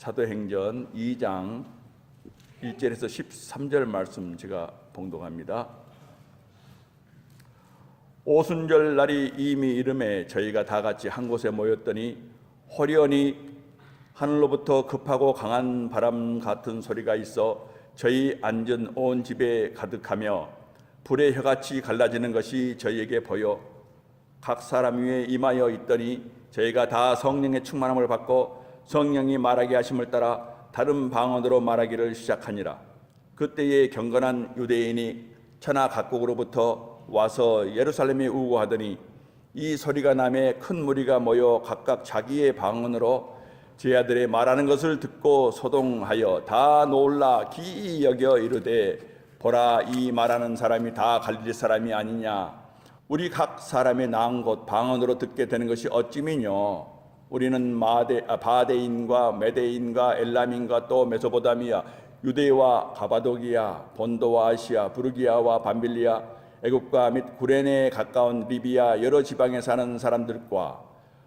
사도행전 2장 1절에서 13절 말씀 제가 봉독합니다. 오순절 날이 이미 이름에 저희가 다 같이 한 곳에 모였더니 호련히 하늘로부터 급하고 강한 바람 같은 소리가 있어 저희 앉은 온 집에 가득하며 불의 혀같이 갈라지는 것이 저희에게 보여 각 사람 위에 임하여 있더니 저희가 다 성령의 충만함을 받고 성령이 말하게 하심을 따라 다른 방언으로 말하기를 시작하니라. 그때에 경건한 유대인이 천하 각국으로부터 와서 예루살렘에 우고하더니 이 소리가 나매 큰 무리가 모여 각각 자기의 방언으로 제 아들의 말하는 것을 듣고 소동하여 다 놀라 기이 여겨 이르되 보라, 이 말하는 사람이 다 갈릴리 사람이 아니냐. 우리 각 사람의 나은 곳 방언으로 듣게 되는 것이 어찌미뇨. 우리는 바데인과 메데인과 엘람인과 또 메소포타미아, 유대와 가바도기아, 본도와 아시아, 부르기아와 밤빌리아, 애굽과 및 구레네에 가까운 리비아 여러 지방에 사는 사람들과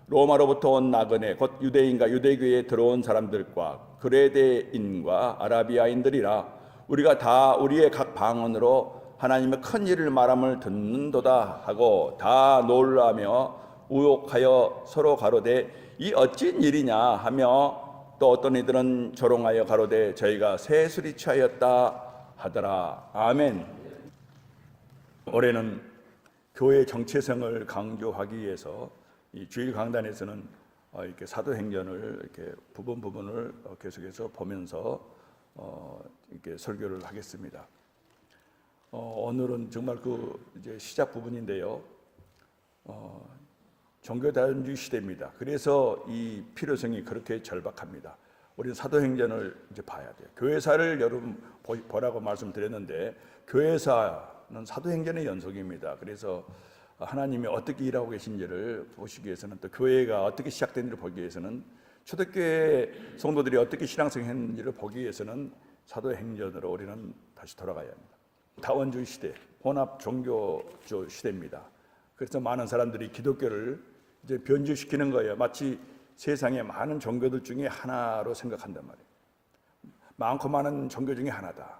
로마로부터 온 나그네 곧 유대인과 유대교에 들어온 사람들과 그레데인과 아라비아인들이라. 우리가 다 우리의 각 방언으로 하나님의 큰 일을 말함을 듣는도다 하고 다 놀라며 우욕하여 서로 가로되 이 어찌한 일이냐 하며 또 어떤 이들은 조롱하여 가로되 저희가 새술이 취하였다 하더라. 아멘. 올해는 교회 정체성을 강조하기 위해서 이 주일 강단에서는 이렇게 사도행전을 이렇게 부분을 계속해서 보면서 이렇게 설교를 하겠습니다. 오늘은 정말 이제 시작 부분인데요. 종교다원주의 시대입니다. 그래서 이 필요성이 그렇게 절박합니다. 우리는 사도행전을 이제 봐야 돼요. 교회사를 여러분 보라고 말씀드렸는데 교회사는 사도행전의 연속입니다. 그래서 하나님이 어떻게 일하고 계신지를 보시기 위해서는 또 교회가 어떻게 시작된지를 보기 위해서는 초대교회 성도들이 어떻게 신앙생활했는지를 보기 위해서는 사도행전으로 우리는 다시 돌아가야 합니다. 다원주의 시대, 혼합 종교조 시대입니다. 그래서 많은 사람들이 기독교를 이제 변질시키는 거예요. 마치 세상의 많은 종교들 중에 하나로 생각한단 말이에요. 많고 많은 종교 중에 하나다.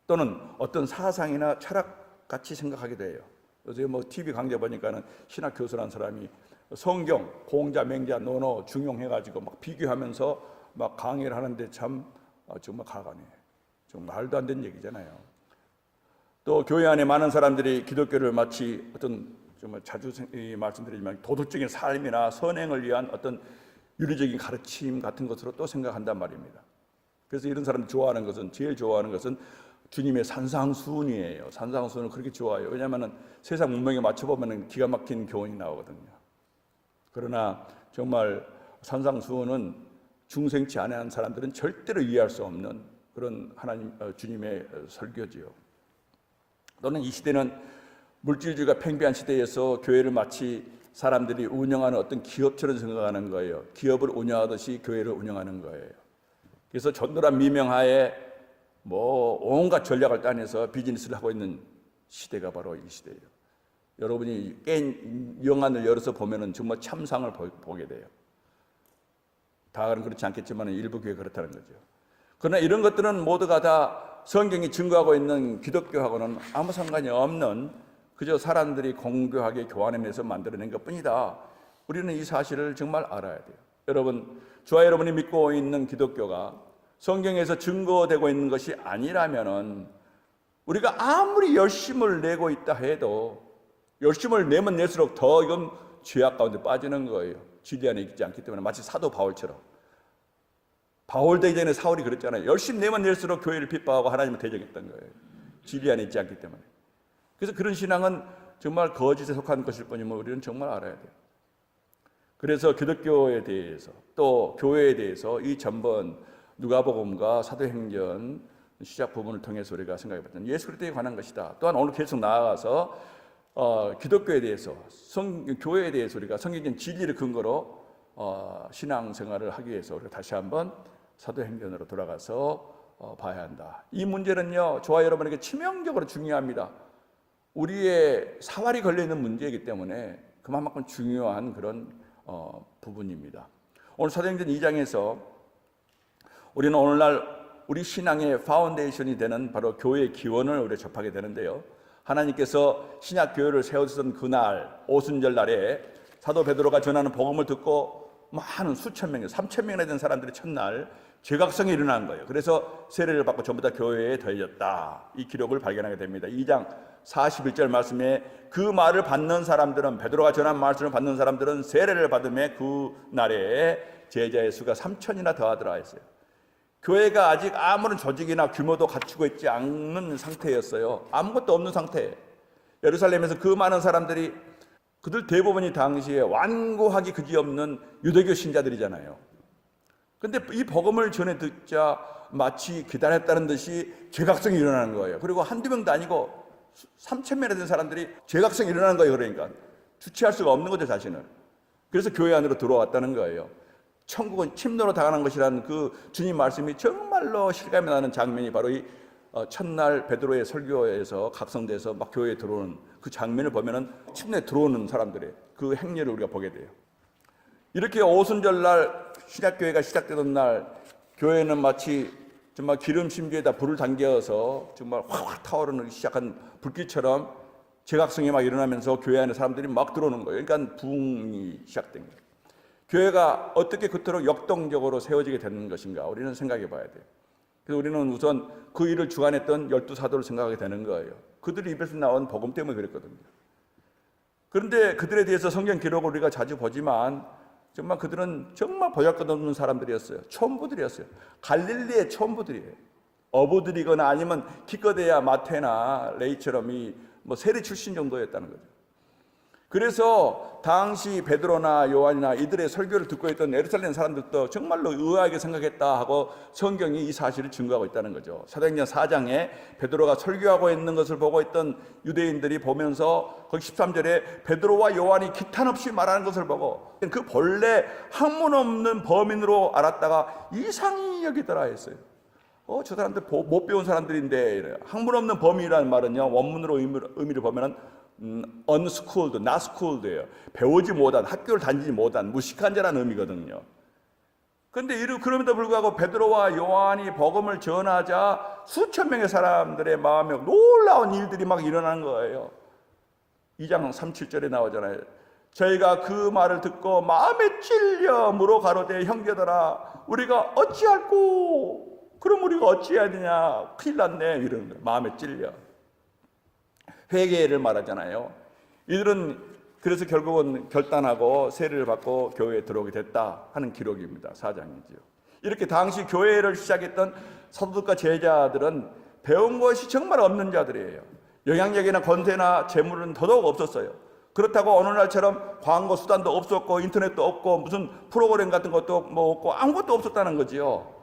또는 어떤 사상이나 철학같이 생각하기도 해요. 요새 TV 강좌 보니까는 신학 교수라는 사람이 성경, 공자, 맹자, 논어 중용해가지고 막 비교하면서 막 강의를 하는데 참 정말 가관해. 정말 말도 안 되는 얘기잖아요. 또 교회 안에 많은 사람들이 기독교를 마치 어떤 정말 자주 말씀드리지만 도덕적인 삶이나 선행을 위한 어떤 윤리적인 가르침 같은 것으로 또 생각한단 말입니다. 그래서 이런 사람들 제일 좋아하는 것은 주님의 산상수훈이에요. 산상수훈을 그렇게 좋아해요. 왜냐하면 세상 문명에 맞춰보면 기가 막힌 교훈이 나오거든요. 그러나 정말 산상수훈은 중생치 않은 사람들은 절대로 이해할 수 없는 그런 주님의 설교지요. 또는 이 시대는 물질주의가 팽배한 시대에서 교회를 마치 사람들이 운영하는 어떤 기업처럼 생각하는 거예요. 기업을 운영하듯이 교회를 운영하는 거예요. 그래서 전도란 미명하에 온갖 전략을 따내서 비즈니스를 하고 있는 시대가 바로 이 시대예요. 여러분이 영안을 열어서 보면은 정말 참상을 보게 돼요. 다는 그렇지 않겠지만 일부 교회 그렇다는 거죠. 그러나 이런 것들은 모두가 다 성경이 증거하고 있는 기독교하고는 아무 상관이 없는 그저 사람들이 공교하게 교환해내서 만들어낸 것뿐이다. 우리는 이 사실을 정말 알아야 돼요. 여러분, 저와 여러분이 믿고 있는 기독교가 성경에서 증거되고 있는 것이 아니라면은 우리가 아무리 열심을 내고 있다 해도 열심을 내면 낼수록 더 이건 죄악 가운데 빠지는 거예요. 진리 안에 있지 않기 때문에 마치 사도 바울처럼. 바울 되기 전에 사울이 그랬잖아요. 열심히 내면 낼수록 교회를 핍박하고 하나님을 대적했던 거예요. 진리 안에 있지 않기 때문에. 그래서 그런 신앙은 정말 거짓에 속한 것일 뿐이면 우리는 정말 알아야 돼요. 그래서 기독교에 대해서 또 교회에 대해서 이 전번 누가복음과 사도행전 시작 부분을 통해서 우리가 생각해 봤던 예수 그리스도에 관한 것이다. 또한 오늘 계속 나아가서 기독교에 대해서 교회에 대해서 우리가 성경적인 진리를 근거로 신앙생활을 하기 위해서 우리가 다시 한번 사도행전으로 돌아가서 봐야 한다. 이 문제는요, 저와 여러분에게 치명적으로 중요합니다. 우리의 사활이 걸려있는 문제이기 때문에 그만큼 중요한 그런 부분입니다. 오늘 사도행전 2장에서 우리는 오늘날 우리 신앙의 파운데이션이 되는 바로 교회의 기원을 우리가 접하게 되는데요. 하나님께서 신약 교회를 세우셨던 그날 오순절 날에 사도 베드로가 전하는 복음을 듣고 많은 수천 명, 3천 명이나 되는 사람들이 첫날 죄각성이 일어난 거예요. 그래서 세례를 받고 전부 다 교회에 더해졌다. 이 기록을 발견하게 됩니다. 2장 41절 말씀에 그 말을 받는 사람들은, 베드로가 전한 말씀을 받는 사람들은 세례를 받음에 그 날에 제자의 수가 3천이나 더하더라 했어요. 교회가 아직 아무런 조직이나 규모도 갖추고 있지 않는 상태였어요. 아무것도 없는 상태. 예루살렘에서 그 많은 사람들이, 그들 대부분이 당시에 완고하기 그지없는 유대교 신자들이잖아요. 근데 이 복음을 전해 듣자 마치 기다렸다는 듯이 죄각성이 일어나는 거예요. 그리고 한두 명도 아니고 3천 명이나 된 사람들이 죄각성이 일어나는 거예요. 그러니까 주체할 수가 없는 거죠, 자신을. 그래서 교회 안으로 들어왔다는 거예요. 천국은 침노로 당하는 것이라는 그 주님 말씀이 정말로 실감이 나는 장면이 바로 이 첫날 베드로의 설교에서 각성돼서 막 교회에 들어오는 그 장면을 보면은 침례에 들어오는 사람들의 그 행렬을 우리가 보게 돼요. 이렇게 오순절날 신약교회가 시작되던 날 교회는 마치 정말 기름 심기에다 불을 당겨서 정말 확확 타오르기 시작한 불길처럼 재각성이 막 일어나면서 교회 안에 사람들이 막 들어오는 거예요. 그러니까 부흥이 시작된 거예요. 교회가 어떻게 그토록 역동적으로 세워지게 되는 것인가 우리는 생각해 봐야 돼요. 그래서 우리는 우선 그 일을 주관했던 12사도를 생각하게 되는 거예요. 그들의 입에서 나온 복음 때문에 그랬거든요. 그런데 그들에 대해서 성경 기록을 우리가 자주 보지만 정말 그들은 정말 보잘것없는 사람들이었어요. 촌부들이었어요. 갈릴리의 촌부들이에요. 어부들이거나 아니면 기껏해야 마태나 레이처럼 뭐 세리 출신 정도였다는 거죠. 그래서 당시 베드로나 요한이나 이들의 설교를 듣고 있던 예루살렘 사람들도 정말로 의아하게 생각했다 하고 성경이 이 사실을 증거하고 있다는 거죠. 사도행전 4장에 베드로가 설교하고 있는 것을 보고 있던 유대인들이 보면서 거기 13절에 베드로와 요한이 기탄 없이 말하는 것을 보고 그 본래 학문 없는 범인으로 알았다가 이상히 여기더라 했어요. 저 사람들 못 배운 사람들인데 이래요. 학문 없는 범인이라는 말은요, 원문으로 의미를 보면은 unschooled, not schooled예요. 배우지 못한, 학교를 다니지 못한, 무식한 자라는 의미거든요. 그런데 그럼에도 불구하고 베드로와 요한이 복음을 전하자 수천 명의 사람들의 마음에 놀라운 일들이 막 일어나는 거예요. 2장 37절에 나오잖아요. 저희가 그 말을 듣고 마음에 찔려 물어 가로되 형제들아 우리가 어찌할꼬? 그럼 우리가 어찌해야 되냐? 큰일 났네 이러는 거예요. 마음에 찔려. 회개를 말하잖아요. 이들은 그래서 결국은 결단하고 세례를 받고 교회에 들어오게 됐다 하는 기록입니다. 4장이지요. 이렇게 당시 교회를 시작했던 사도들과 제자들은 배운 것이 정말 없는 자들이에요. 영향력이나 권세나 재물은 더더욱 없었어요. 그렇다고 오늘날처럼 광고 수단도 없었고 인터넷도 없고 무슨 프로그램 같은 것도 뭐 없고 아무것도 없었다는 거지요.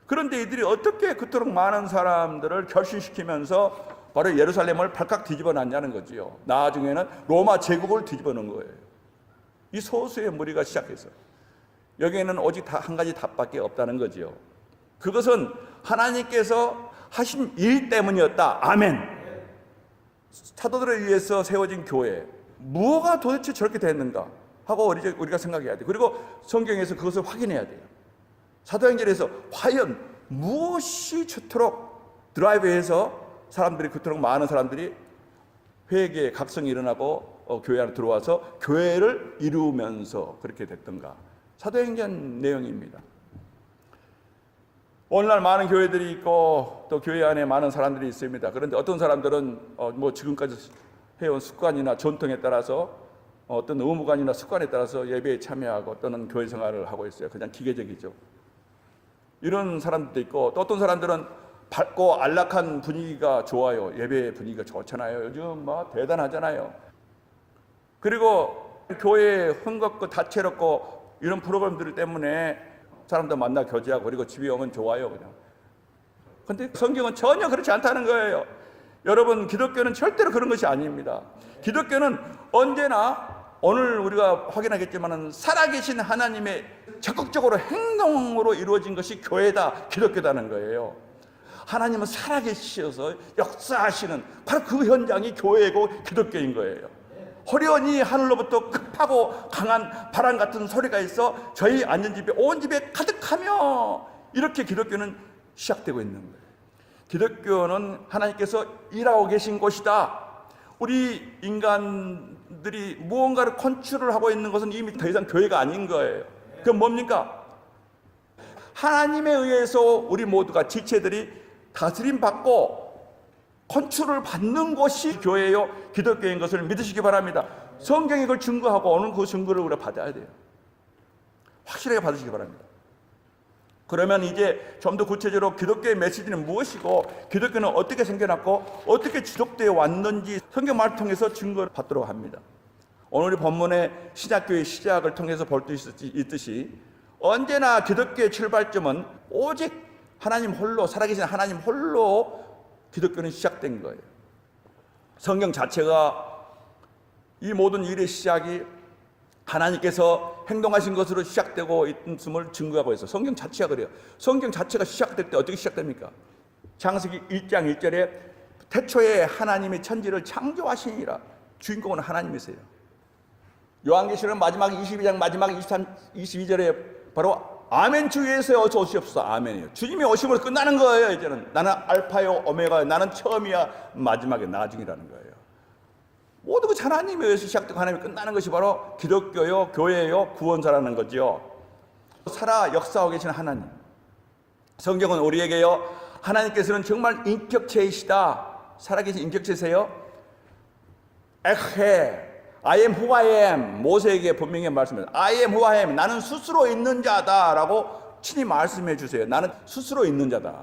그런데 이들이 어떻게 그토록 많은 사람들을 결신시키면서 바로 예루살렘을 발칵 뒤집어 놨냐는 거지요. 나중에는 로마 제국을 뒤집어 놓은 거예요. 이 소수의 무리가 시작해서 여기에는 오직 한 가지 답밖에 없다는 거지요. 그것은 하나님께서 하신 일 때문이었다. 아멘. 사도들에 의해서 세워진 교회, 뭐가 도대체 저렇게 됐는가 하고 우리가 생각해야 돼요. 그리고 성경에서 그것을 확인해야 돼요. 사도행전에서 과연 무엇이 저토록 드라이브해서 사람들이 그토록 많은 사람들이 회개의 각성이 일어나고 교회 안에 들어와서 교회를 이루면서 그렇게 됐던가. 사도행전 내용입니다. 오늘날 많은 교회들이 있고 또 교회 안에 많은 사람들이 있습니다. 그런데 어떤 사람들은 뭐 지금까지 해온 습관이나 전통에 따라서 어떤 의무관이나 습관에 따라서 예배에 참여하고 또는 교회 생활을 하고 있어요. 그냥 기계적이죠. 이런 사람들도 있고 또 어떤 사람들은 밝고 안락한 분위기가 좋아요. 예배 분위기가 좋잖아요. 요즘 뭐 대단하잖아요. 그리고 교회에 흥겁고 다채롭고 이런 프로그램들 때문에 사람들 만나 교제하고 그리고 집에 오면 좋아요. 그냥. 근데 성경은 전혀 그렇지 않다는 거예요. 여러분, 기독교는 절대로 그런 것이 아닙니다. 기독교는 언제나 오늘 우리가 확인하겠지만 살아계신 하나님의 적극적으로 행동으로 이루어진 것이 교회다, 기독교다는 거예요. 하나님은 살아계셔서 역사하시는 바로 그 현장이 교회고 기독교인 거예요. 호련히 하늘로부터 급하고 강한 바람 같은 소리가 있어 저희 앉은 집에 온 집에 가득하며 이렇게 기독교는 시작되고 있는 거예요. 기독교는 하나님께서 일하고 계신 곳이다. 우리 인간들이 무언가를 컨트롤을 하고 있는 것은 이미 더 이상 교회가 아닌 거예요. 그건 뭡니까? 하나님에 의해서 우리 모두가 지체들이 다스림 받고 컨트롤을 받는 것이 교회요, 기독교인 것을 믿으시기 바랍니다. 성경이 그걸 증거하고 오늘 그 증거를 우리가 받아야 돼요. 확실하게 받으시기 바랍니다. 그러면 이제 좀 더 구체적으로 기독교의 메시지는 무엇이고 기독교는 어떻게 생겨났고 어떻게 지속되어 왔는지 성경 말을 통해서 증거를 받도록 합니다. 오늘 우리 본문의 신약교회의 시작을 통해서 볼 수 있듯이 언제나 기독교의 출발점은 오직 하나님 홀로, 살아계신 하나님 홀로 기독교는 시작된 거예요. 성경 자체가 이 모든 일의 시작이 하나님께서 행동하신 것으로 시작되고 있음을 증거하고 있어요. 성경 자체가 그래요. 성경 자체가 시작될 때 어떻게 시작됩니까? 창세기 1장 1절에 태초에 하나님이 천지를 창조하시니라. 주인공은 하나님이세요. 요한계시록 마지막 22장 마지막 22절에 바로 아멘 주 예수에 어서 오시옵소서. 아멘이에요. 주님이 오심으로 끝나는 거예요. 이제는 나는 알파요 오메가요, 나는 처음이야 마지막에 나중이라는 거예요. 모두 그 하나님에 의해서 시작되고 하나님이 끝나는 것이 바로 기독교요, 교회요, 구원사라는 거죠. 살아 역사하고 계신 하나님. 성경은 우리에게요, 하나님께서는 정말 인격체이시다. 살아계신 인격체세요. 에헤, I am who I am. 모세에게 분명히 말씀해요. I am who I am. 나는 스스로 있는 자다라고 친히 말씀해 주세요. 나는 스스로 있는 자다.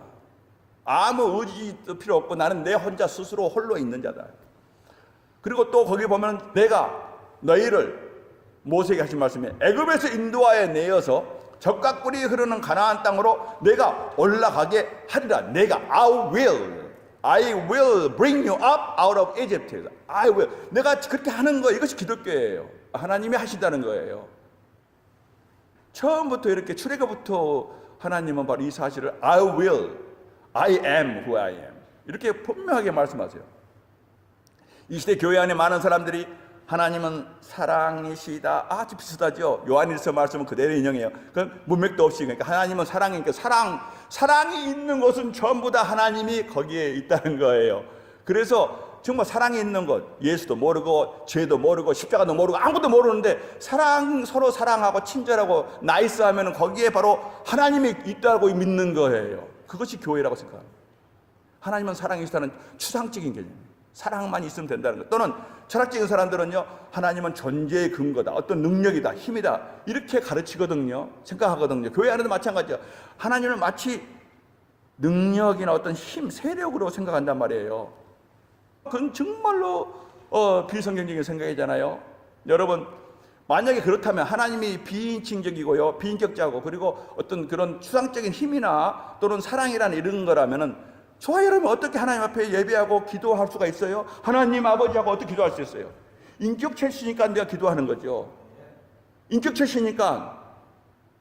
아무 의지도 필요 없고 나는 내 혼자 스스로 홀로 있는 자다. 그리고 또 거기 보면 내가 너희를 모세에게 하신 말씀이 애굽에서 인도하여 내어서 젖과 꿀이 흐르는 가나안 땅으로 내가 올라가게 하리라. 내가 I will bring you up out of Egypt. I will. 내가 그렇게 하는 거, 이것이 기독교예요. 하나님이 하신다는 거예요. 처음부터 이렇게 출애굽부터 하나님은 바로 이 사실을 I am who I am. 이렇게 분명하게 말씀하세요. 이 시대 교회 안에 많은 사람들이 하나님은 사랑이시다. 아주 비슷하죠. 요한일서 말씀은 그대로 인용해요. 그건 문맥도 없이, 그러니까 하나님은 사랑이니까 사랑이 있는 것은 전부 다 하나님이 거기에 있다는 거예요. 그래서 정말 사랑이 있는 것, 예수도 모르고 죄도 모르고 십자가도 모르고 아무것도 모르는데 서로 사랑하고 친절하고 나이스하면 거기에 바로 하나님이 있다고 믿는 거예요. 그것이 교회라고 생각합니다. 하나님은 사랑이시다는 추상적인 개념이에요. 사랑만 있으면 된다는 것. 또는 철학적인 사람들은요, 하나님은 존재의 근거다, 어떤 능력이다, 힘이다, 이렇게 가르치거든요. 생각하거든요. 교회 안에도 마찬가지죠. 하나님을 마치 능력이나 어떤 힘, 세력으로 생각한단 말이에요. 그건 정말로 비성경적인 생각이잖아요. 여러분, 만약에 그렇다면 하나님이 비인칭적이고요, 비인격자고, 그리고 어떤 그런 추상적인 힘이나 또는 사랑이라는 이런 거라면은 저와 여러분 어떻게 하나님 앞에 예배하고 기도할 수가 있어요? 하나님 아버지하고 어떻게 기도할 수 있어요? 인격체시니까 내가 기도하는 거죠. 인격체시니까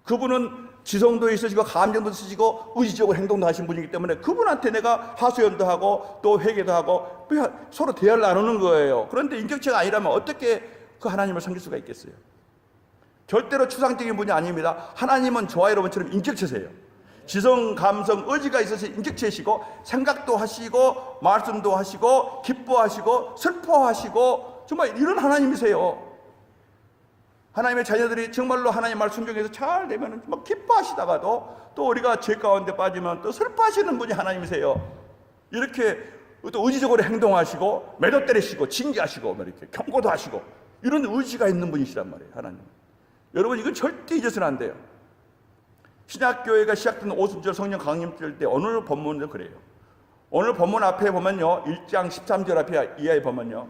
그분은 지성도 있으시고 감정도 있으시고 의지적으로 행동도 하신 분이기 때문에 그분한테 내가 하소연도 하고 또 회개도 하고 서로 대화를 나누는 거예요. 그런데 인격체가 아니라면 어떻게 그 하나님을 섬길 수가 있겠어요? 절대로 추상적인 분이 아닙니다. 하나님은 저와 여러분처럼 인격체세요. 지성, 감성, 의지가 있어서 인격체시고 생각도 하시고 말씀도 하시고 기뻐하시고 슬퍼하시고 정말 이런 하나님이세요. 하나님의 자녀들이 정말로 하나님 말 순종해서 잘 되면 막 기뻐하시다가도 또 우리가 죄 가운데 빠지면 또 슬퍼하시는 분이 하나님이세요. 이렇게 또 의지적으로 행동하시고 매도 때리시고 징계하시고 이렇게 경고도 하시고 이런 의지가 있는 분이시란 말이에요. 하나님. 여러분, 이건 절대 잊어서는 안 돼요. 신약교회가 시작된 오순절 성령 강림 때 오늘 본문도 그래요. 오늘 본문 앞에 보면요, 1장 13절 앞에 이하에 보면요,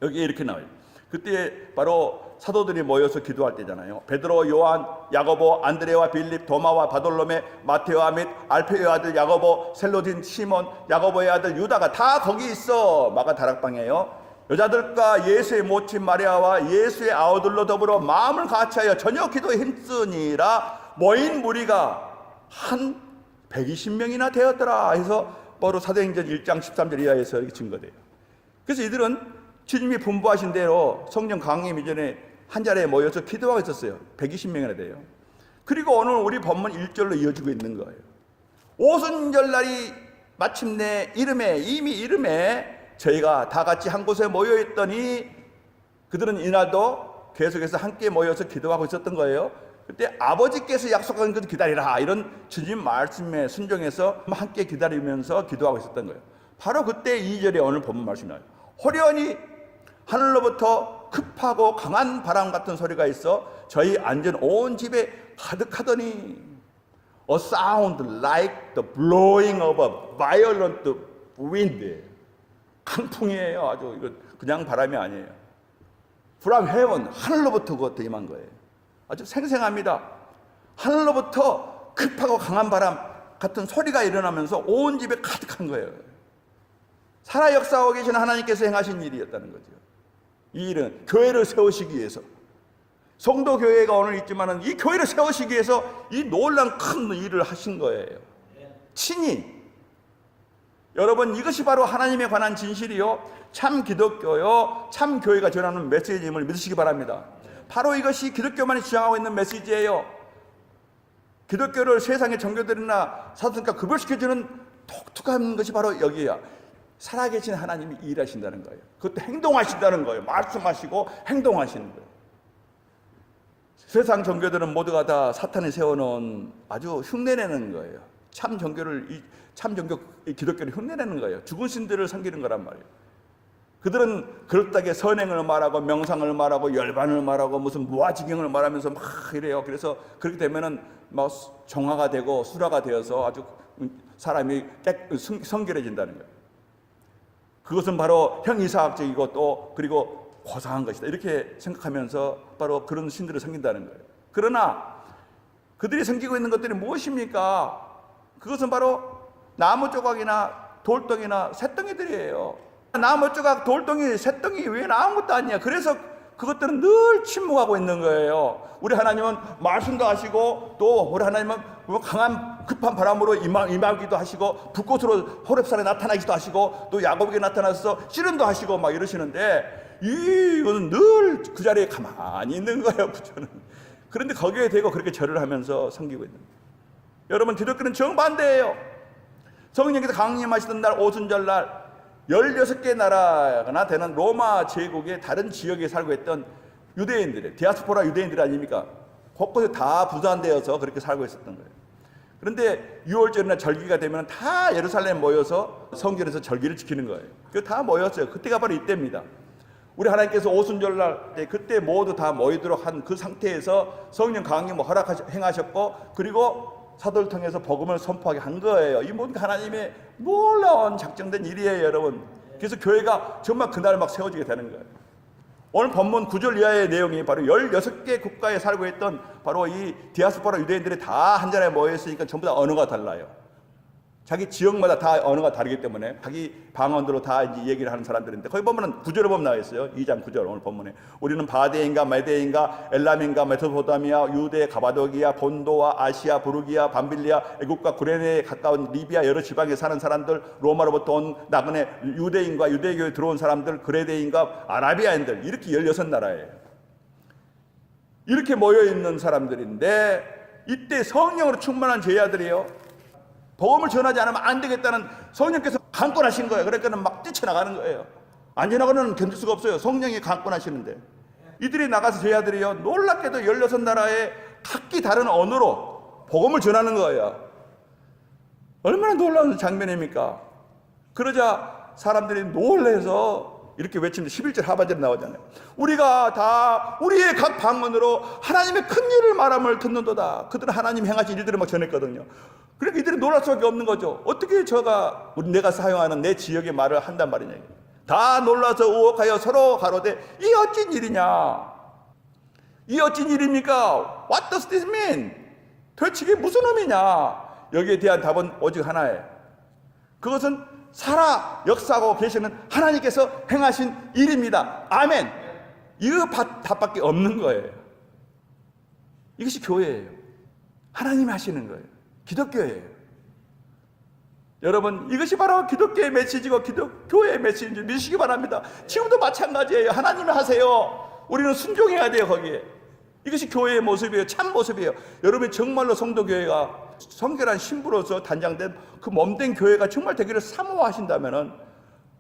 여기 이렇게 나와요. 그때 바로 사도들이 모여서 기도할 때잖아요. 베드로, 요한, 야고보, 안드레와 빌립, 도마와 바돌로메, 마테오와 및 알페의 아들 야고보, 셀로딘, 시몬, 야고보의 아들 유다가 다 거기 있어. 마가 다락방이에요. 여자들과 예수의 모친 마리아와 예수의 아우들로 더불어 마음을 같이하여 저녁 기도에 힘쓰니라. 모인 무리가 한 120명이나 되었더라 해서 바로 사도행전 1장 13절 이하에서 이렇게 증거돼요. 그래서 이들은 주님이 분부하신 대로 성령 강림 이전에 한 자리에 모여서 기도하고 있었어요. 120명이나 돼요. 그리고 오늘 우리 본문 1절로 이어지고 있는 거예요. 오순절날이 마침내 이미 이름에 저희가 다 같이 한 곳에 모여 있더니 그들은 이날도 계속해서 함께 모여서 기도하고 있었던 거예요. 그때 아버지께서 약속한 것을 기다리라, 이런 주님 말씀에 순종해서 함께 기다리면서 기도하고 있었던 거예요. 바로 그때 2절에 오늘 본문 말씀이 나와요. 호련히 하늘로부터 급하고 강한 바람 같은 소리가 있어 저희 앉은 온 집에 가득하더니 A sound like the blowing of a violent wind. 강풍이에요. 아주 이거 그냥 바람이 아니에요. From heaven, 하늘로부터 그것도 임한 거예요. 아주 생생합니다. 하늘로부터 급하고 강한 바람 같은 소리가 일어나면서 온 집에 가득한 거예요. 살아 역사하고 계신 하나님께서 행하신 일이었다는 거죠. 이 일은 교회를 세우시기 위해서, 성도 교회가 오늘 있지만은 이 교회를 세우시기 위해서 이 놀라운 큰 일을 하신 거예요. 친히. 여러분, 이것이 바로 하나님에 관한 진실이요, 참 기독교요, 참 교회가 전하는 메시지임을 믿으시기 바랍니다. 바로 이것이 기독교만이 주장하고 있는 메시지예요. 기독교를 세상의 종교들이나 사도들과 구별시켜주는 독특한 것이 바로 여기야. 살아계신 하나님이 일하신다는 거예요. 그것도 행동하신다는 거예요. 말씀하시고 행동하시는 거예요. 세상 종교들은 모두가 다 사탄이 세워놓은 아주 흉내내는 거예요. 참 종교 기독교를 흉내내는 거예요. 죽은 신들을 섬기는 거란 말이에요. 그들은 그럴듯하게 선행을 말하고 명상을 말하고 열반을 말하고 무슨 무아지경을 말하면서 막 이래요. 그래서 그렇게 되면은 막 정화가 되고 수라가 되어서 아주 사람이 성결해진다는 거예요. 그것은 바로 형이사학적이고 또 그리고 고상한 것이다, 이렇게 생각하면서 바로 그런 신들을 섬긴다는 거예요. 그러나 그들이 섬기고 있는 것들이 무엇입니까? 그것은 바로 나무 조각이나 돌덩이나 쇳덩이들이에요. 나무 조각, 돌덩이, 쇳덩이 외에는 아무것도 아니야. 그래서 그것들은 늘 침묵하고 있는 거예요. 우리 하나님은 말씀도 하시고 또 우리 하나님은 강한 급한 바람으로 임하기도 하시고 불꽃으로 호렙산에 나타나기도 하시고 또 야곱에게 나타나서 씨름도 하시고 막 이러시는데, 이거는 늘 그 자리에 가만히 있는 거예요, 부처는. 그런데 거기에 대고 그렇게 절을 하면서 섬기고 있는 거예요. 여러분, 기독교는 정반대예요. 성령께서 강림하시던 날, 오순절날 16개 나라가 되는 로마 제국의 다른 지역에 살고 있던 유대인들의 디아스포라 유대인들 아닙니까? 곳곳에 다 부산되어서 그렇게 살고 있었던 거예요. 그런데 6월절이나 절기가 되면 다 예루살렘 모여서 성전에서 절기를 지키는 거예요. 그 다 모였어요. 그때가 바로 이때입니다. 우리 하나님께서 오순절날 그때 모두 다 모이도록 한 그 상태에서 성령 강림을 행하셨고, 그리고 사도를 통해서 복음을 선포하게 한 거예요. 이 모든 하나님의 놀라운 작정된 일이에요, 여러분. 그래서 교회가 정말 그날 막 세워지게 되는 거예요. 오늘 본문 9절 이하의 내용이 바로 16개 국가에 살고 있던 바로 이 디아스포라 유대인들이 다 한 자리에 모여 있으니까 전부 다 언어가 달라요. 자기 지역마다 다 언어가 다르기 때문에 자기 방언으로 다 이제 얘기를 하는 사람들인데, 거기 보면은 9절에 보면 나와 있어요. 2장 9절 오늘 본문에. 우리는 바데인가 메데인가 엘람인가 메소포타미아 유대 가바도기아 본도와 아시아 부르기아 밤빌리아 애국과 구레네에 가까운 리비아 여러 지방에 사는 사람들, 로마로부터 온 나그네 유대인과 유대교에 들어온 사람들, 그레데인과 아라비아인들, 이렇게 16나라예요. 이렇게 모여 있는 사람들인데, 이때 성령으로 충만한 제자들이요, 복음을 전하지 않으면 안 되겠다는 성령께서 강권하신 거예요. 그러니까 막 뛰쳐나가는 거예요. 안 지나가는 견딜 수가 없어요. 성령이 강권하시는데. 이들이 나가서 제자들이요, 놀랍게도 16나라의 각기 다른 언어로 복음을 전하는 거예요. 얼마나 놀라운 장면입니까? 그러자 사람들이 놀라서 이렇게 외칩니다. 11절 하반절에 나오잖아요. 우리가 다 우리의 각 방언으로 하나님의 큰 일을 말함을 듣는도다. 그들은 하나님 행하신 일들을 막 전했거든요. 그러니까 이들이 놀랄 수밖에 없는 거죠. 어떻게 내가 사용하는 내 지역의 말을 한단 말이냐. 다 놀라서 우혹하여 서로 가로되 이 어찌 일이냐. 이 어찌 일입니까? What does this mean? 도대체 이게 무슨 의미냐. 여기에 대한 답은 오직 하나예요. 그것은 살아 역사하고 계시는 하나님께서 행하신 일입니다. 아멘. 이거 답밖에 없는 거예요. 이것이 교회예요. 하나님이 하시는 거예요. 기독교예요. 여러분, 이것이 바로 기독교의 메시지고 교회의 메시지인 줄 믿으시기 바랍니다. 지금도 마찬가지예요. 하나님이 하세요. 우리는 순종해야 돼요. 거기에 이것이 교회의 모습이에요. 참 모습이에요. 여러분이 정말로 성도교회가 성결한 신부로서 단장된 그 몸된 교회가 정말 되기를 사모하신다면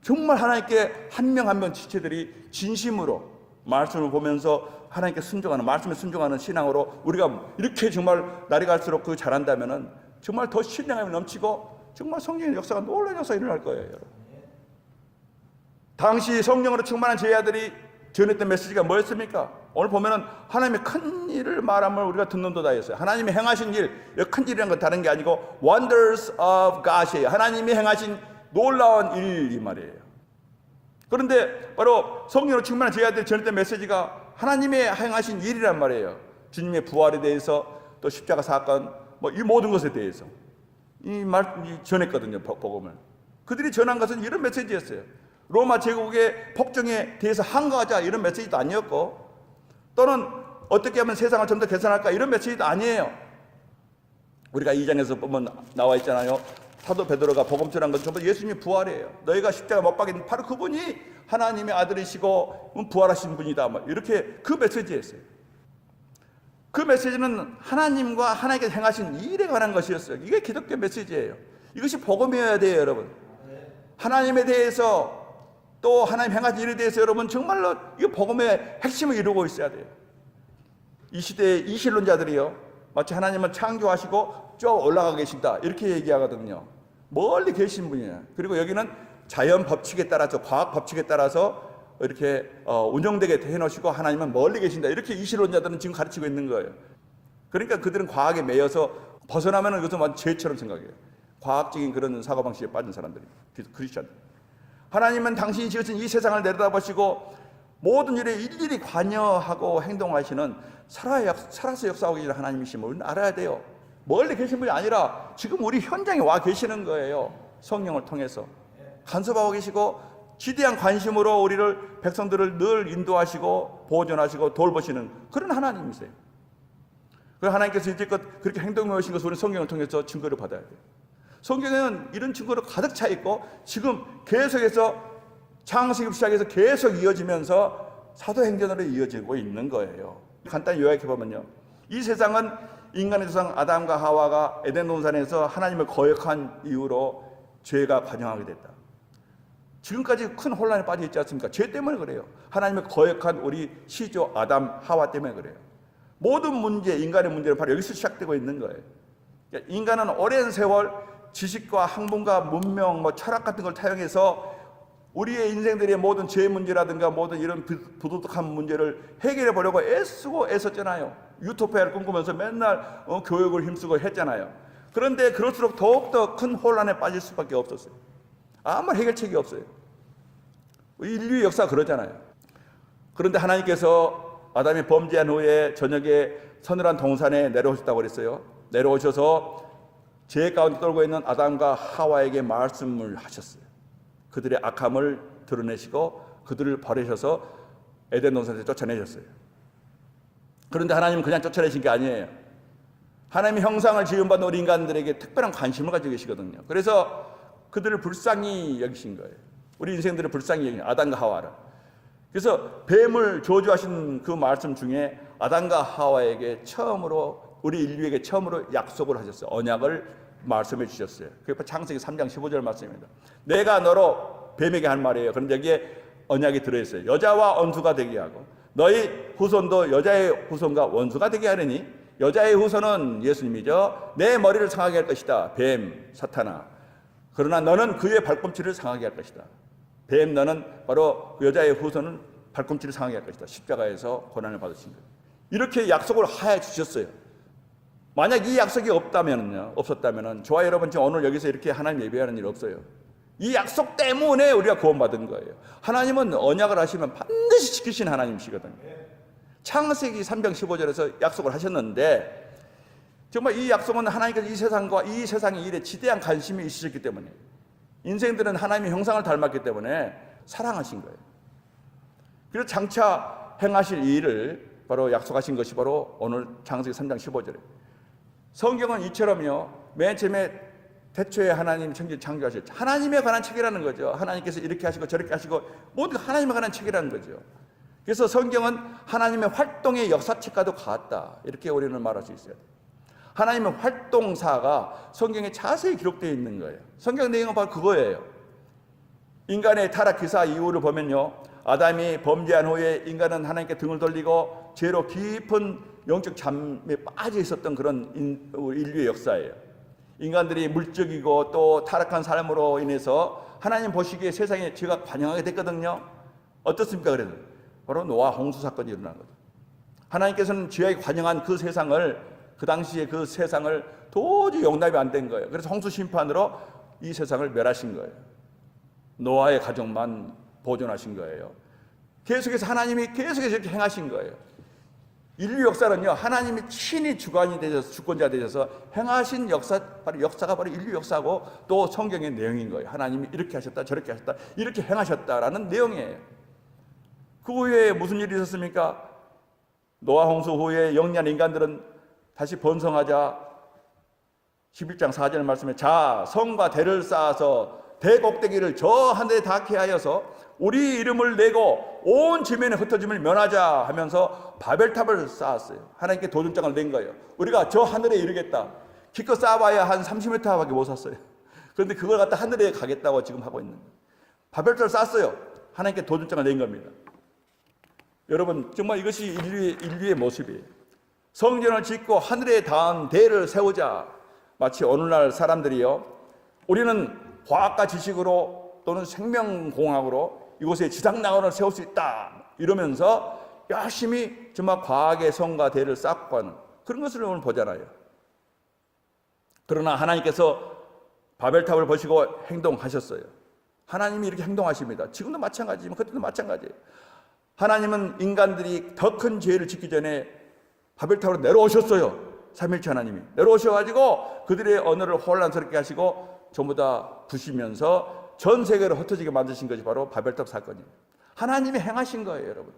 정말 하나님께 한 명 한 명 지체들이 진심으로 말씀을 보면서 하나님께 순종하는, 말씀에 순종하는 신앙으로 우리가 이렇게 정말 날이 갈수록 그 잘한다면 정말 더 신령함이 넘치고 정말 성령의 역사가, 놀라운 역사가 일어날 거예요. 여러분. 당시 성령으로 충만한 제자들이 전했던 메시지가 뭐였습니까? 오늘 보면은 하나님의 큰 일을 말함을 우리가 듣는도다 했어요. 하나님이 행하신 일, 큰 일이라는 건 다른 게 아니고 wonders of God이에요. 하나님이 행하신 놀라운 일, 이 말이에요. 그런데 바로 성령으로 충만한 제자들이 전했던 메시지가 하나님의 행하신 일이란 말이에요. 주님의 부활에 대해서, 또 십자가 사건, 이 모든 것에 대해서 전했거든요. 복음을. 그들이 전한 것은 이런 메시지였어요. 로마 제국의 폭정에 대해서 항거하자, 이런 메시지도 아니었고, 또는 어떻게 하면 세상을 좀 더 개선할까, 이런 메시지도 아니에요. 우리가 2장에서 보면 나와 있잖아요. 사도 베드로가 복음 전한 것은 전부 예수님의 부활이에요. 너희가 십자가 못 박인 바로 그분이 하나님의 아들이시고 부활하신 분이다, 이렇게 그 메시지였어요. 그 메시지는 하나님과 하나님께 행하신 일에 관한 것이었어요. 이게 기독교 메시지예요. 이것이 복음이어야 돼요, 여러분. 하나님에 대해서, 또 하나님 행하신 일에 대해서 여러분 정말로 이 복음의 핵심을 이루고 있어야 돼요. 이 시대의 이신론자들이요, 마치 하나님은 창조하시고 쭉 올라가 계신다, 이렇게 얘기하거든요. 멀리 계신 분이에요. 그리고 여기는 자연 법칙에 따라서, 과학 법칙에 따라서 이렇게 운영되게 해놓으시고 하나님은 멀리 계신다, 이렇게 이신론자들은 지금 가르치고 있는 거예요. 그러니까 그들은 과학에 매여서 벗어나면 이것은 완전 죄처럼 생각해요. 과학적인 그런 사고방식에 빠진 사람들이, 크리스찬들. 하나님은 당신이 지으신 이 세상을 내려다보시고 모든 일에 일일이 관여하고 행동하시는 살아서 역사하고 계시는 하나님이심을 우리는 알아야 돼요. 멀리 계신 분이 아니라 지금 우리 현장에 와 계시는 거예요. 성령을 통해서 간섭하고 계시고 지대한 관심으로 우리를, 백성들을 늘 인도하시고 보존하시고 돌보시는 그런 하나님이세요. 그래서 하나님께서 이제껏 그렇게 행동해 오신 것을 우리는 성경을 통해서 증거를 받아야 돼요. 성경에는 이런 증거로 가득 차 있고 지금 계속해서 창세기부터 시작해서 계속 이어지면서 사도행전으로 이어지고 있는 거예요. 간단히 요약해 보면요, 이 세상은 인간의 조상 아담과 하와가 에덴 동산에서 하나님을 거역한 이후로 죄가 관영하게 됐다. 지금까지 큰 혼란에 빠져 있지 않습니까? 죄 때문에 그래요. 하나님을 거역한 우리 시조 아담 하와 때문에 그래요. 모든 문제, 인간의 문제는 바로 여기서 시작되고 있는 거예요. 그러니까 인간은 오랜 세월 지식과 학문과 문명, 철학 같은 걸 타용해서 우리의 인생들의 모든 죄 문제라든가 모든 이런 부도덕한 문제를 해결해 보려고 애쓰고 애썼잖아요. 유토피아를 꿈꾸면서 맨날 교육을 힘쓰고 했잖아요. 그런데 그럴수록 더욱더 큰 혼란에 빠질 수밖에 없었어요. 아무 해결책이 없어요. 인류의 역사가 그러잖아요. 그런데 하나님께서 아담이 범죄한 후에 저녁에 서늘한 동산에 내려오셨다고 그랬어요. 내려오셔서 죄 가운데 떨고 있는 아담과 하와에게 말씀을 하셨어요. 그들의 악함을 드러내시고 그들을 버리셔서 에덴 동산에서 쫓아내셨어요. 그런데 하나님은 그냥 쫓아내신 게 아니에요. 하나님의 형상을 지음받은 우리 인간들에게 특별한 관심을 가지고 계시거든요. 그래서 그들을 불쌍히 여기신 거예요. 우리 인생들을 불쌍히 여기신 아담과 하와를. 그래서 뱀을 저주하신 그 말씀 중에 아담과 하와에게 처음으로, 우리 인류에게 처음으로 약속을 하셨어요. 언약을 말씀해 주셨어요. 그게 창세기 3장 15절 말씀입니다. 내가 너로, 뱀에게 한 말이에요. 그런데 여기에 언약이 들어있어요. 여자와 원수가 되게 하고 너희 후손도 여자의 후손과 원수가 되게 하려니, 여자의 후손은 예수님이죠. 내 머리를 상하게 할 것이다. 뱀, 사탄아. 그러나 너는 그의 발꿈치를 상하게 할 것이다. 뱀, 너는 바로 그 여자의 후손은 발꿈치를 상하게 할 것이다. 십자가에서 고난을 받으신 거예요. 이렇게 약속을 하여 주셨어요. 만약 이 약속이 없었다면 저와 여러분 지금 오늘 여기서 이렇게 하나님 예배하는 일 없어요. 이 약속 때문에 우리가 구원받은 거예요. 하나님은 언약을 하시면 반드시 지키신 하나님이시거든요. 창세기 3장 15절에서 약속을 하셨는데, 정말 이 약속은 하나님께서 이 세상과 이 세상의 일에 지대한 관심이 있으셨기 때문에, 인생들은 하나님의 형상을 닮았기 때문에 사랑하신 거예요. 그래서 장차 행하실 일을 바로 약속하신 것이 바로 오늘 창세기 3장 15절에, 성경은 이처럼요, 맨 처음에 태초에 하나님 천지를 창조하셨죠. 하나님에 관한 책이라는 거죠. 하나님께서 이렇게 하시고 저렇게 하시고 모든 하나님에 관한 책이라는 거죠. 그래서 성경은 하나님의 활동의 역사책과도 같다, 이렇게 우리는 말할 수 있어요. 하나님의 활동사가 성경에 자세히 기록되어 있는 거예요. 성경 내용은 바로 그거예요. 인간의 타락 기사 이후를 보면요, 아담이 범죄한 후에 인간은 하나님께 등을 돌리고 죄로 깊은 영적 잠에 빠져 있었던 그런 인류의 역사예요. 인간들이 물적이고 또 타락한 삶으로 인해서 하나님 보시기에 세상에 죄가 관영하게 됐거든요. 어떻습니까? 그래서 바로 노아 홍수 사건이 일어난 거죠. 하나님께서는 죄에 관영한 그 세상을, 그 당시에 그 세상을 도저히 용납이 안 된 거예요. 그래서 홍수 심판으로 이 세상을 멸하신 거예요. 노아의 가족만 보존하신 거예요. 계속해서 하나님이 계속해서 이렇게 행하신 거예요. 인류 역사는요, 하나님이 친히 주관이 되셔서, 주권자 되셔서 행하신 역사가 바로 인류 역사고 또 성경의 내용인 거예요. 하나님이 이렇게 하셨다, 저렇게 하셨다, 이렇게 행하셨다라는 내용이에요. 그 후에 무슨 일이 있었습니까? 노아 홍수 후에 영리한 인간들은 다시 번성하자 11장 4절 말씀에, 자 성과 대를 쌓아서 대 꼭대기를 저 하늘에 닿게 하여서 우리 이름을 내고 온 지면에 흩어짐을 면하자 하면서 바벨탑을 쌓았어요. 하나님께 도전장을 낸 거예요. 우리가 저 하늘에 이르겠다. 기껏 쌓아봐야 한 30m밖에 못 샀어요. 그런데 그걸 갖다 하늘에 가겠다고 지금 하고 있는 거예요. 바벨탑을 쌓았어요. 하나님께 도전장을 낸 겁니다. 여러분, 정말 이것이 인류의 모습이에요. 성전을 짓고 하늘에 닿은 대를 세우자. 마치 오늘날 사람들이요, 우리는 과학과 지식으로 또는 생명공학으로 이곳에 지상낙원을 세울 수 있다 이러면서 열심히 정말 과학의 성과 대를 쌓고 하는 그런 것을 오늘 보잖아요. 그러나 하나님께서 바벨탑을 보시고 행동하셨어요. 하나님이 이렇게 행동하십니다. 지금도 마찬가지지만 그때도 마찬가지예요. 하나님은 인간들이 더 큰 죄를 짓기 전에 바벨탑으로 내려오셨어요. 삼일체 하나님이 내려오셔가지고 그들의 언어를 혼란스럽게 하시고 전부 다 부시면서 전 세계로 흩어지게 만드신 것이 바로 바벨탑 사건이에요. 하나님이 행하신 거예요, 여러분.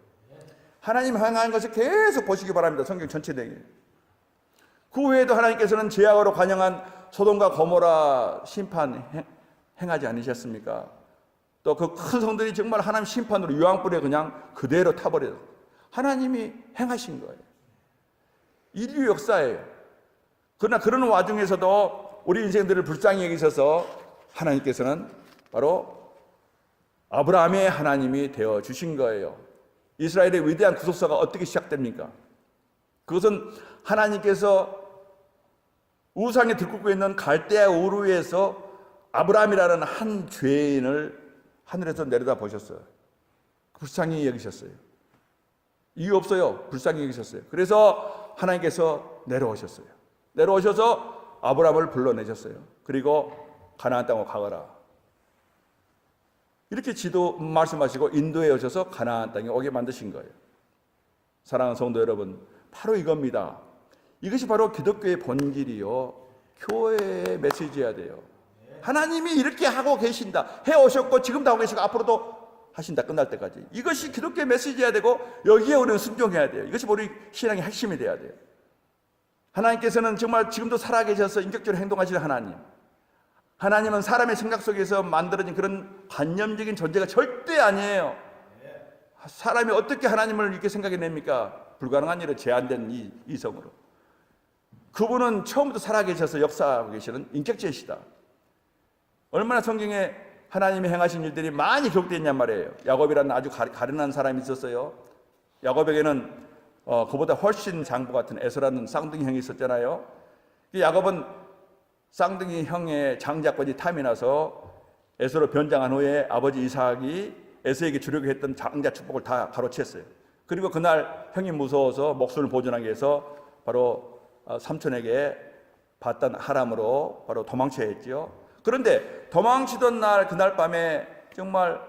하나님이 행한 것을 계속 보시기 바랍니다. 성경 전체 내용에. 그 후에도 하나님께서는 죄악으로 관영한 소돔과 고모라 심판 행하지 않으셨습니까? 또 그 큰 성들이 정말 하나님 심판으로 유황불에 그냥 그대로 타버려요. 하나님이 행하신 거예요. 인류 역사예요. 그러나 그런 와중에서도 우리 인생들을 불쌍히 여기셔서 하나님께서는 바로 아브라함의 하나님이 되어 주신 거예요. 이스라엘의 위대한 구속사가 어떻게 시작됩니까? 그것은 하나님께서 우상에 들끓고 있는 갈대아 우르에서 아브라함이라는 한 죄인을 하늘에서 내려다 보셨어요. 불쌍히 여기셨어요. 이유 없어요. 불쌍히 여기셨어요. 그래서 하나님께서 내려오셨어요. 내려오셔서 아브라함을 불러내셨어요. 그리고 가나안 땅으로 가거라. 이렇게 지도 말씀하시고 인도해 오셔서 가나안 땅에 오게 만드신 거예요. 사랑하는 성도 여러분, 바로 이겁니다. 이것이 바로 기독교의 본질이요, 교회의 메시지여야 돼요. 하나님이 이렇게 하고 계신다, 해오셨고 지금도 하고 계시고 앞으로도 하신다, 끝날 때까지. 이것이 기독교의 메시지여야 되고 여기에 우리는 순종해야 돼요. 이것이 우리 신앙의 핵심이 돼야 돼요. 하나님께서는 정말 지금도 살아계셔서 인격적으로 행동하시는 하나님. 하나님은 사람의 생각 속에서 만들어진 그런 관념적인 존재가 절대 아니에요. 사람이 어떻게 하나님을 이렇게 생각해냅니까? 불가능한 일에 제한된 이 성으로. 그분은 처음부터 살아계셔서 역사하고 계시는 인격체이시다. 얼마나 성경에 하나님이 행하신 일들이 많이 기록되어 있냔 말이에요. 야곱이라는 아주 가련한 사람이 있었어요. 야곱에게는 그보다 훨씬 장부 같은 에서라는 쌍둥이 형이 있었잖아요. 야곱은 쌍둥이 형의 장자권이 탐이 나서 에서로 변장한 후에 아버지 이삭이 에서에게 주려고 했던 장자 축복을 다 가로챘어요. 그리고 그날 형이 무서워서 목숨을 보존하기 위해서 바로 삼촌에게 받던 하람으로 바로 도망쳐야 했죠. 그런데 도망치던 날, 그날 밤에 정말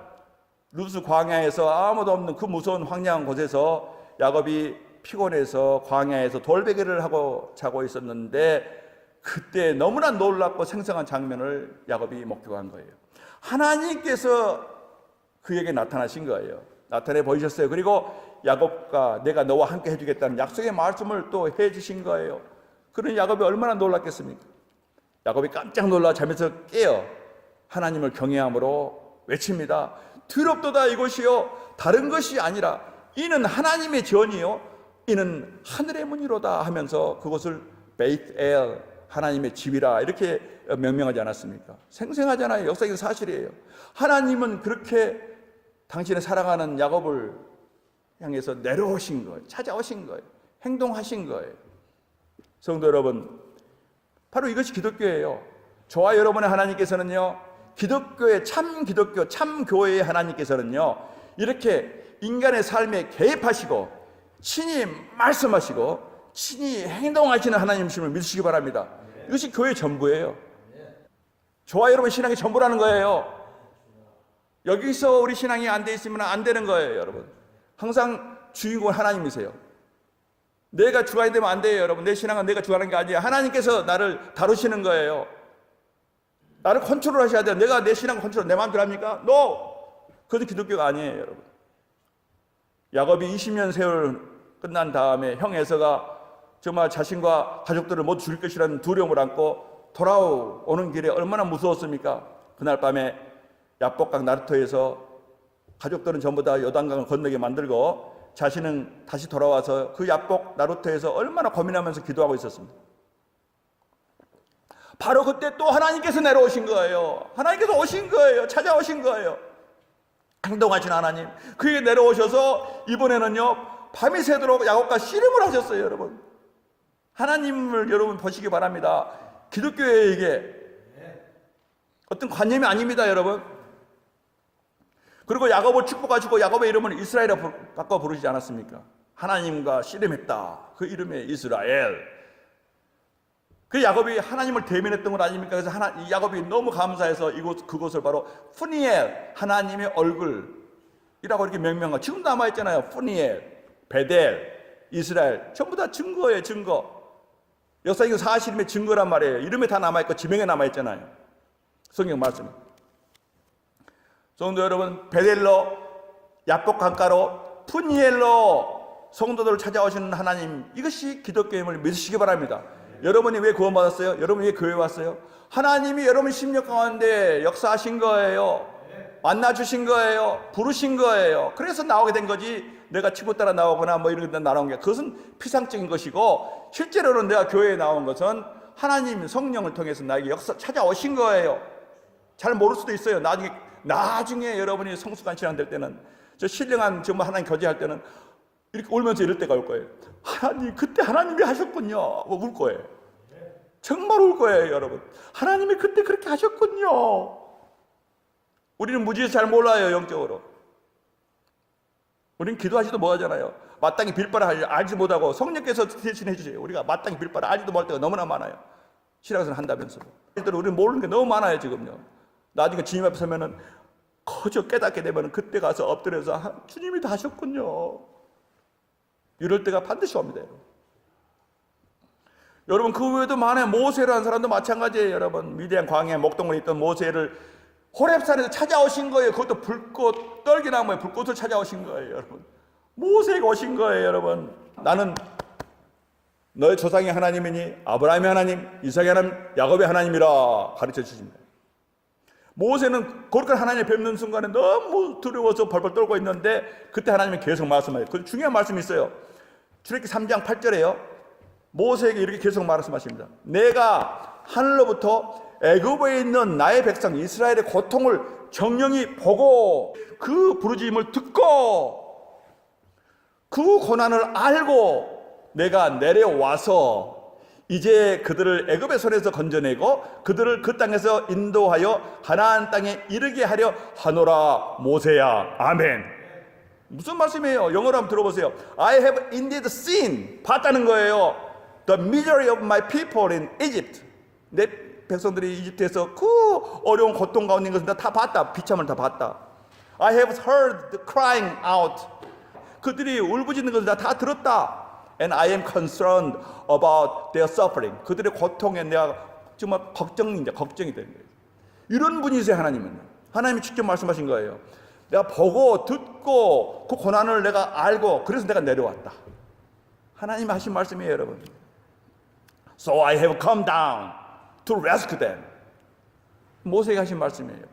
루스 광야에서 아무도 없는 그 무서운 황량한 곳에서 야곱이 피곤해서 광야에서 돌베개를 하고 자고 있었는데 그때 너무나 놀랍고 생생한 장면을 야곱이 목격한 거예요. 하나님께서 그에게 나타나신 거예요. 나타내 보이셨어요. 그리고 야곱과 내가 너와 함께 해주겠다는 약속의 말씀을 또 해주신 거예요. 그런 야곱이 얼마나 놀랐겠습니까? 야곱이 깜짝 놀라 잠에서 깨어 하나님을 경외함으로 외칩니다. 두렵도다 이것이요, 다른 것이 아니라 이는 하나님의 전이요 이는 하늘의 문이로다 하면서 그것을 베이트엘 하나님의 집이라 이렇게 명명하지 않았습니까? 생생하잖아요. 역사적인 사실이에요. 하나님은 그렇게 당신의 사랑하는 야곱을 향해서 내려오신 거예요. 찾아오신 거예요. 행동하신 거예요. 성도 여러분, 바로 이것이 기독교예요. 저와 여러분의 하나님께서는요, 기독교의 참 기독교, 참 교회의 하나님께서는요, 이렇게 인간의 삶에 개입하시고 친히 말씀하시고 친히 행동하시는 하나님이심을 믿으시기 바랍니다. 이것이 교회의 전부예요. 저와 여러분 신앙이 전부라는 거예요. 여기서 우리 신앙이 안 돼 있으면 안 되는 거예요, 여러분. 항상 주인공은 하나님이세요. 내가 주관이 되면 안 돼요, 여러분. 내 신앙은 내가 주관하는 게 아니에요. 하나님께서 나를 다루시는 거예요. 나를 컨트롤 하셔야 돼요. 내가 내 신앙 컨트롤 내 마음대로 합니까? No! 그것은 기독교가 아니에요, 여러분. 야곱이 20년 세월 끝난 다음에 형 에서가 정말 자신과 가족들을 모두 죽일 것이라는 두려움을 안고 돌아오는 길에 얼마나 무서웠습니까? 그날 밤에 야복강 나루터에서 가족들은 전부 다 요단강을 건너게 만들고 자신은 다시 돌아와서 그 야복 나루터에서 얼마나 고민하면서 기도하고 있었습니다. 바로 그때 또 하나님께서 내려오신 거예요. 하나님께서 오신 거예요. 찾아오신 거예요. 행동하신 하나님. 그에게 내려오셔서 이번에는요, 밤이 새도록 야곱과 씨름을 하셨어요, 여러분. 하나님을 여러분 보시기 바랍니다. 기독교에 이게 어떤 관념이 아닙니다, 여러분. 그리고 야곱을 축복하시고 야곱의 이름을 이스라엘이라고 바꿔 부르시지 않았습니까? 하나님과 씨름했다. 그 이름이 이스라엘. 그 야곱이 하나님을 대면했던 것 아닙니까? 그래서 야곱이 너무 감사해서 그곳을 바로 푸니엘, 하나님의 얼굴이라고 이렇게 명명하고 지금 남아있잖아요. 푸니엘, 베델, 이스라엘. 전부 다 증거예요, 증거. 역사적인 사실임의 증거란 말이에요. 이름에 다 남아있고 지명에 남아있잖아요. 성경 말씀이. 성도 여러분, 베델로, 야복 강가로, 푸니엘로 성도들을 찾아오시는 하나님, 이것이 기독교임을 믿으시기 바랍니다. 여러분이 왜 구원받았어요? 여러분이 왜 교회에 왔어요? 하나님이 여러분 심령 가운데 역사하신 거예요. 만나주신 거예요. 부르신 거예요. 그래서 나오게 된 거지, 내가 치고 따라 나오거나 뭐 이런 데 나온 게, 그것은 피상적인 것이고, 실제로는 내가 교회에 나온 것은 하나님 성령을 통해서 나에게 찾아오신 거예요. 잘 모를 수도 있어요. 나중에 여러분이 성숙한 신앙 될 때는, 저 신령한 정말 하나님 교제할 때는 이렇게 울면서 이럴 때가 올 거예요. 하나님, 그때 하나님이 하셨군요. 울 거예요. 정말 울 거예요, 여러분. 하나님이 그때 그렇게 하셨군요. 우리는 무지해서 잘 몰라요, 영적으로. 우리는 기도하지도 못하잖아요. 마땅히 빌 바를 알지 못하고 성령께서 대신해 주세요. 우리가 마땅히 빌 바를 알지도 못할 때가 너무나 많아요. 신앙생활 한다면서. 우리는 모르는 게 너무 많아요, 지금요. 나중에 주님 앞에 서면은 거저 깨닫게 되면 그때 가서 엎드려서 주님이 다 하셨군요. 이럴 때가 반드시 옵니다, 여러분. 여러분, 그 외에도 많아요. 모세라는 사람도 마찬가지예요, 여러분. 미디안 광야에 목동원에 있던 모세를 호렙산에서 찾아오신 거예요. 그것도 불꽃, 떨기나무에 불꽃을 찾아오신 거예요, 여러분. 모세가 오신 거예요, 여러분. 나는 너의 조상의 하나님이니 아브라함의 하나님, 이삭의 하나님, 야곱의 하나님이라 가르쳐 주십니다. 모세는 거룩한 하나님을 뵙는 순간에 너무 두려워서 벌벌 떨고 있는데 그때 하나님이 계속 말씀하세요. 그 중요한 말씀이 있어요. 출애굽기 3장 8절에요. 모세에게 이렇게 계속 말씀하십니다. 내가 하늘로부터 애굽에 있는 나의 백성 이스라엘의 고통을 정령이 보고 그 부르짖음을 듣고 그 고난을 알고 내가 내려와서 이제 그들을 애굽의 손에서 건져내고 그들을 그 땅에서 인도하여 가나안 땅에 이르게 하려 하노라. 모세야. 아멘. 무슨 말씀이에요? 영어로 한번 들어보세요. I have indeed seen, 봤다는 거예요. The misery of my people in Egypt. 내 백성들이 이집트에서 그 어려운 고통 가운데 있는 것을 다 봤다. 비참을 다 봤다. I have heard the crying out. 그들이 울부짖는 것을 다 들었다. And I am concerned about their suffering. 그들의 고통에 내가 정말 걱정이 되는 거예요. 이런 분이세요, 하나님은. 하나님이 직접 말씀하신 거예요. 내가 보고 듣고 그 고난을 내가 알고 그래서 내가 내려왔다. 하나님이 하신 말씀이에요, 여러분. So I have come down to rescue them. 모세가 하신 말씀이에요.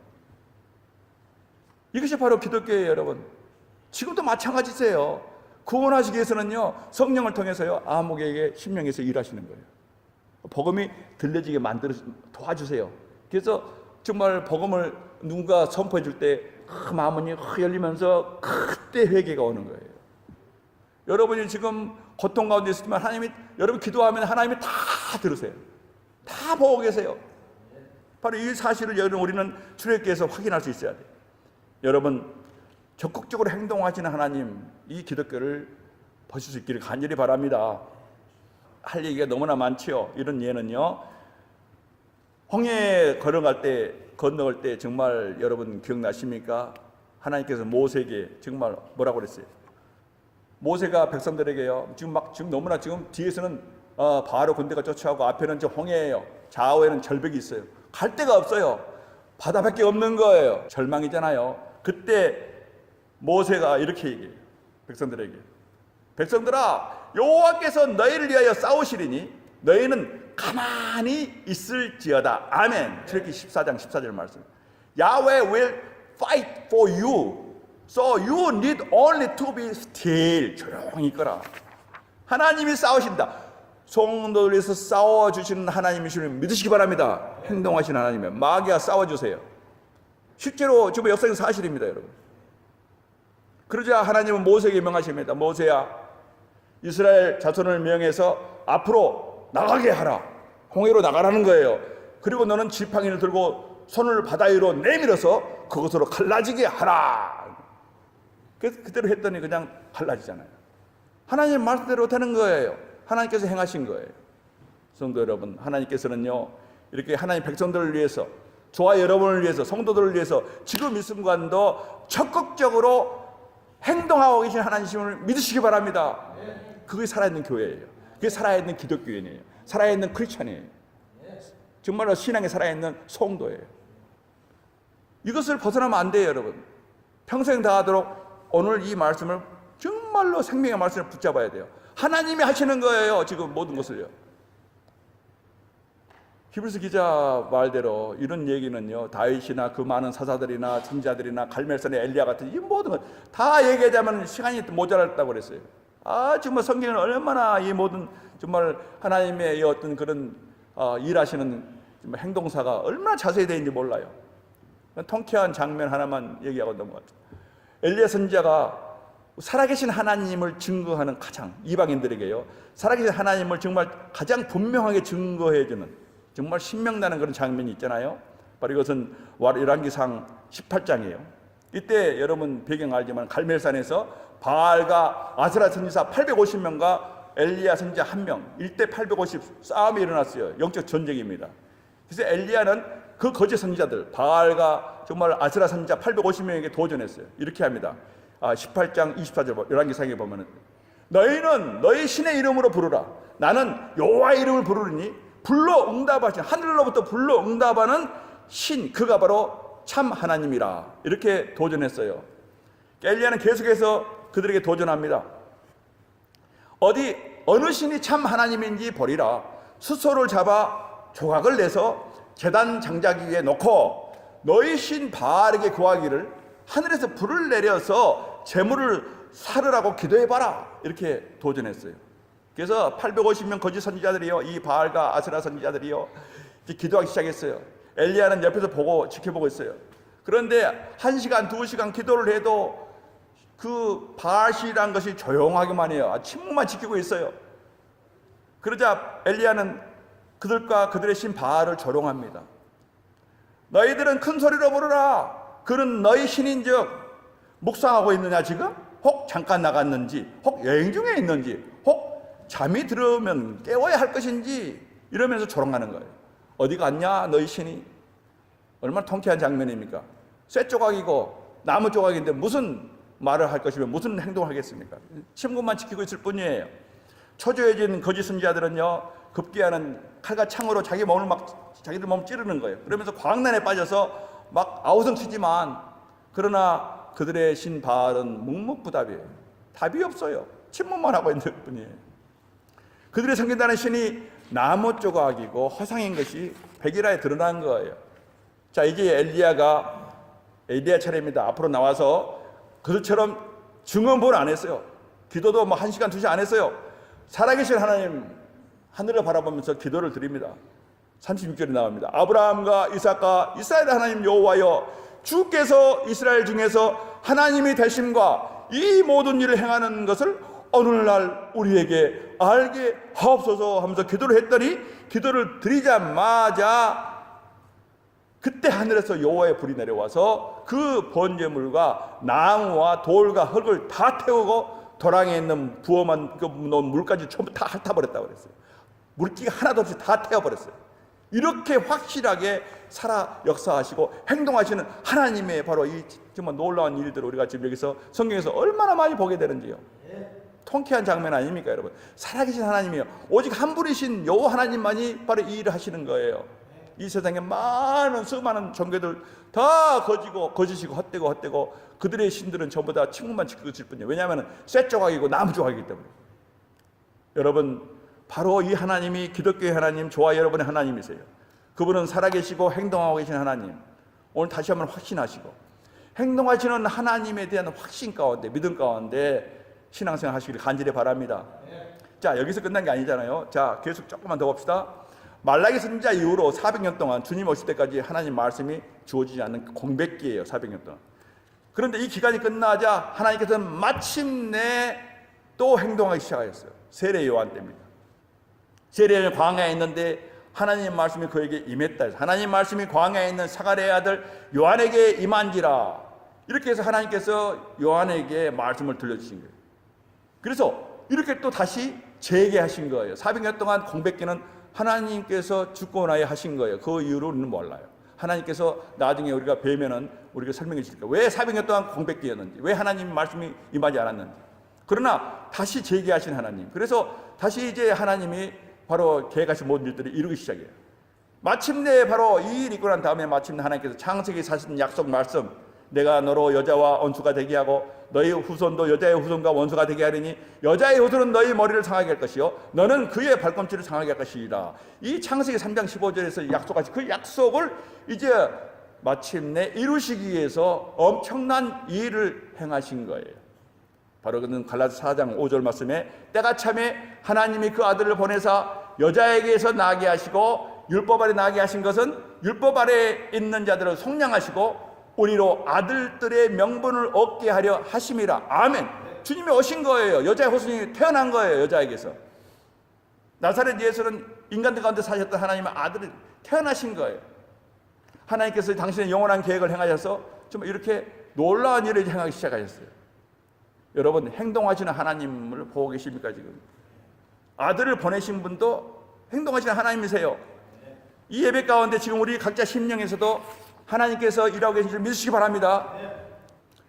이것이 바로 기독교예요, 여러분. 지금도 마찬가지세요. 구원하시기 위해서는요, 성령을 통해서요, 아목에게 심령에서 일하시는 거예요. 복음이 들려지게 만들어 도와주세요. 그래서 정말 복음을 누군가 선포해 줄 때 마음문이 열리면서 그때 회개가 오는 거예요. 여러분이 지금 고통 가운데 있지만 하나님이, 여러분 기도하면 하나님이 다 들으세요. 다 보고 계세요. 바로 이 사실을 여러분 우리는 출애굽기에서 확인할 수 있어야 돼요. 여러분 적극적으로 행동하시는 하나님, 이 기독교를 보실 수 있기를 간절히 바랍니다. 할 얘기가 너무나 많지요. 이런 예는요, 홍해 건너갈 때 정말 여러분 기억나십니까? 하나님께서 모세에게 정말 뭐라고 그랬어요? 모세가 백성들에게요, 지금 너무나 지금 뒤에서는 바로 군대가 쫓아오고 앞에는 저 홍해예요. 좌우에는 절벽이 있어요. 갈 데가 없어요. 바다밖에 없는 거예요. 절망이잖아요. 그때 모세가 이렇게 얘기해요. 백성들에게, 백성들아, 여호와께서 너희를 위하여 싸우시리니 너희는 가만히 있을지어다. 아멘. 출애굽기 14장 14절 말씀. Yahweh will fight for you, so you need only to be still. 조용히 있거라. 하나님이 싸우신다. 성도들 위해서 싸워주시는 하나님이시를 믿으시기 바랍니다. 행동하시는 하나님이에요. 마귀와 싸워주세요. 실제로 지금 역사적 사실입니다, 여러분. 그러자 하나님은 모세에게 명하십니다. 모세야, 이스라엘 자손을 명해서 앞으로 나가게 하라. 홍해로 나가라는 거예요. 그리고 너는 지팡이를 들고 손을 바다 위로 내밀어서 그것으로 갈라지게 하라. 그래서 그대로 했더니 그냥 갈라지잖아요. 하나님 말씀대로 되는 거예요. 하나님께서 행하신 거예요. 성도 여러분, 하나님께서는요, 이렇게 하나님 백성들을 위해서, 저와 여러분을 위해서, 성도들을 위해서 지금 이 순간도 적극적으로 행동하고 계신 하나님을 믿으시기 바랍니다. 그게 살아있는 교회예요. 그게 살아있는 기독교인이에요. 살아있는 크리스찬이에요. 정말로 신앙에 살아있는 성도예요. 이것을 벗어나면 안 돼요, 여러분. 평생 다하도록 오늘 이 말씀을 정말로 생명의 말씀을 붙잡아야 돼요. 하나님이 하시는 거예요, 지금 모든 것을요. 히브리서 기자 말대로 이런 얘기는요, 다윗이나 그 많은 사사들이나 선지자들이나 갈멜산의 엘리야 같은 이 모든 것 다 얘기하자면 시간이 모자랐다고 그랬어요. 정말 성경은 얼마나 이 모든 정말 하나님의 이 어떤 그런 일하시는 행동사가 얼마나 자세히 되어 있는지 몰라요. 통쾌한 장면 하나만 얘기하고 넘어가죠. 엘리야 선지자가 살아계신 하나님을 증거하는, 가장 이방인들에게요, 살아계신 하나님을 정말 가장 분명하게 증거해주는 정말 신명나는 그런 장면이 있잖아요. 바로 이것은 열왕기상 18장이에요. 이때 여러분 배경 알지만 갈멜산에서 바알과 아스라 선지자 850명과 엘리야 선지자 1명, 1대 850 싸움이 일어났어요. 영적 전쟁입니다. 그래서 엘리야는 그 거짓 선지자들 바알과 정말 아스라 선지자 850명에게 도전했어요. 이렇게 합니다. 18장 24절 열왕기상에 보면은, 너희는 너희 신의 이름으로 부르라. 나는 여호와의 이름을 부르니 불러 응답하신, 하늘로부터 불러 응답하는 신, 그가 바로 참 하나님이라. 이렇게 도전했어요. 엘리야는 계속해서 그들에게 도전합니다. 어느 신이 참 하나님인지 보리라. 수소를 잡아 조각을 내서 제단 장자기 위에 놓고 너희 신 바알에게 구하기를 하늘에서 불을 내려서 재물을 사르라고 기도해봐라. 이렇게 도전했어요. 그래서 850명 거짓 선지자들이요, 이 바알과 아스라 선지자들이요, 이제 기도하기 시작했어요. 엘리야는 옆에서 지켜보고 있어요. 그런데 1시간, 2시간 기도를 해도 그 바알신이라는 것이 조용하기만 해요. 침묵만 지키고 있어요. 그러자 엘리야는 그들과 그들의 신 바알을 조롱합니다. 너희들은 큰 소리로 부르라. 그는 너희 신인즉 묵상하고 있느냐 지금? 혹 잠깐 나갔는지, 혹 여행 중에 있는지, 혹 잠이 들으면 깨워야 할 것인지, 이러면서 조롱하는 거예요. 어디 갔냐 너희 신이? 얼마나 통쾌한 장면입니까? 쇠 조각이고 나무 조각인데 무슨 말을 할 것이며 무슨 행동을 하겠습니까? 침묵만 지키고 있을 뿐이에요. 초조해진 거짓 선지자들은요, 급기야는 칼과 창으로 자기들 몸을 찌르는 거예요. 그러면서 광란에 빠져서 막 아우성치지만, 그러나 그들의 신 바알은 묵묵부답이에요. 답이 없어요. 침묵만 하고 있는 뿐이에요. 그들의 섬긴다는 신이 나무 조각이고 허상인 것이 백일하에 드러난 거예요. 자, 이제 엘리야 차례입니다. 앞으로 나와서 그들처럼 증언부를 안 했어요. 기도도 뭐 1시간, 2시간 안 했어요. 살아계신 하나님 하늘을 바라보면서 기도를 드립니다. 36절에 나옵니다. 아브라함과 이삭과 이스라엘 하나님 여호와여, 주께서 이스라엘 중에서 하나님이 되심과 이 모든 일을 행하는 것을 오늘날 우리에게 알게 하옵소서 하면서 기도를 했더니, 기도를 드리자마자 그때 하늘에서 여호와의 불이 내려와서 그 번제물과 나무와 돌과 흙을 다 태우고 도랑에 있는 부어만 놓은 물까지 전부 다 핥아버렸다고 그랬어요. 물기가 하나도 없이 다 태워버렸어요. 이렇게 확실하게 살아 역사하시고 행동하시는 하나님의 바로 이 정말 놀라운 일들을 우리가 지금 여기서 성경에서 얼마나 많이 보게 되는지요. 통쾌한 장면 아닙니까, 여러분? 살아계신 하나님이요, 오직 한 분이신 여호와 하나님만이 바로 이 일을 하시는 거예요. 이 세상에 많은 수많은 종교들 다 거짓이고 헛되고 그들의 신들은 전부 다 친구만 지킬 뿐이에요. 왜냐하면 쇠 조각이고 나무 조각이기 때문에. 여러분, 바로 이 하나님이 기독교의 하나님, 저와 여러분의 하나님이세요. 그분은 살아계시고 행동하고 계신 하나님. 오늘 다시 한번 확신하시고, 행동하시는 하나님에 대한 확신 가운데, 믿음 가운데 신앙생활 하시기를 간절히 바랍니다. 자, 여기서 끝난 게 아니잖아요. 자, 계속 조금만 더 봅시다. 말라기 선지자 이후로 400년 동안 주님 오실 때까지 하나님 말씀이 주어지지 않는 공백기예요. 400년 동안. 그런데 이 기간이 끝나자 하나님께서는 마침내 또 행동하기 시작하셨어요. 세례 요한 때입니다. 세례 요한 광야에 있는데 하나님 말씀이 그에게 임했다. 하나님 말씀이 광야에 있는 사가랴의 아들 요한에게 임한지라. 이렇게 해서 하나님께서 요한에게 말씀을 들려주신 거예요. 그래서 이렇게 또 다시 재개하신 거예요. 400년 동안 공백기는 하나님께서 주권하여 하신 거예요. 그 이유로 우리는 몰라요. 하나님께서 나중에 우리가 뵈면은 우리가 설명해 주실 거예요. 왜 400년 동안 공백기였는지, 왜 하나님 말씀이 임하지 않았는지. 그러나 다시 재개하신 하나님. 그래서 다시 이제 하나님이 바로 계획하신 모든 일들을 이루기 시작해요. 마침내 바로 이 일이 있고 난 다음에 마침내 하나님께서 창세기 사신 약속 말씀, 내가 너로 여자와 원수가 되게 하고 너희 후손도 여자의 후손과 원수가 되게 하리니 여자의 후손은 너희 머리를 상하게 할 것이요 너는 그의 발꿈치를 상하게 할 것이라. 이 창세기 3장 15절에서 약속하신 그 약속을 이제 마침내 이루시기 위해서 엄청난 일을 행하신 거예요. 바로 그는 갈라디아 4장 5절 말씀에 때가 참에 하나님이 그 아들을 보내사 여자에게서 나게 하시고 율법 아래 나게 하신 것은 율법 아래 있는 자들을 속량하시고 우리로 아들들의 명분을 얻게 하려 하심이라. 아멘. 주님이 오신 거예요. 여자의 후손이 태어난 거예요. 여자에게서. 나사렛 예수는 인간들 가운데 사셨던 하나님의 아들이 태어나신 거예요. 하나님께서 당신의 영원한 계획을 행하셔서 정말 이렇게 놀라운 일을 행하기 시작하셨어요. 여러분, 행동하시는 하나님을 보고 계십니까 지금? 아들을 보내신 분도 행동하시는 하나님이세요. 이 예배 가운데 지금 우리 각자 심령에서도 하나님께서 일하고 계신 줄 믿으시기 바랍니다.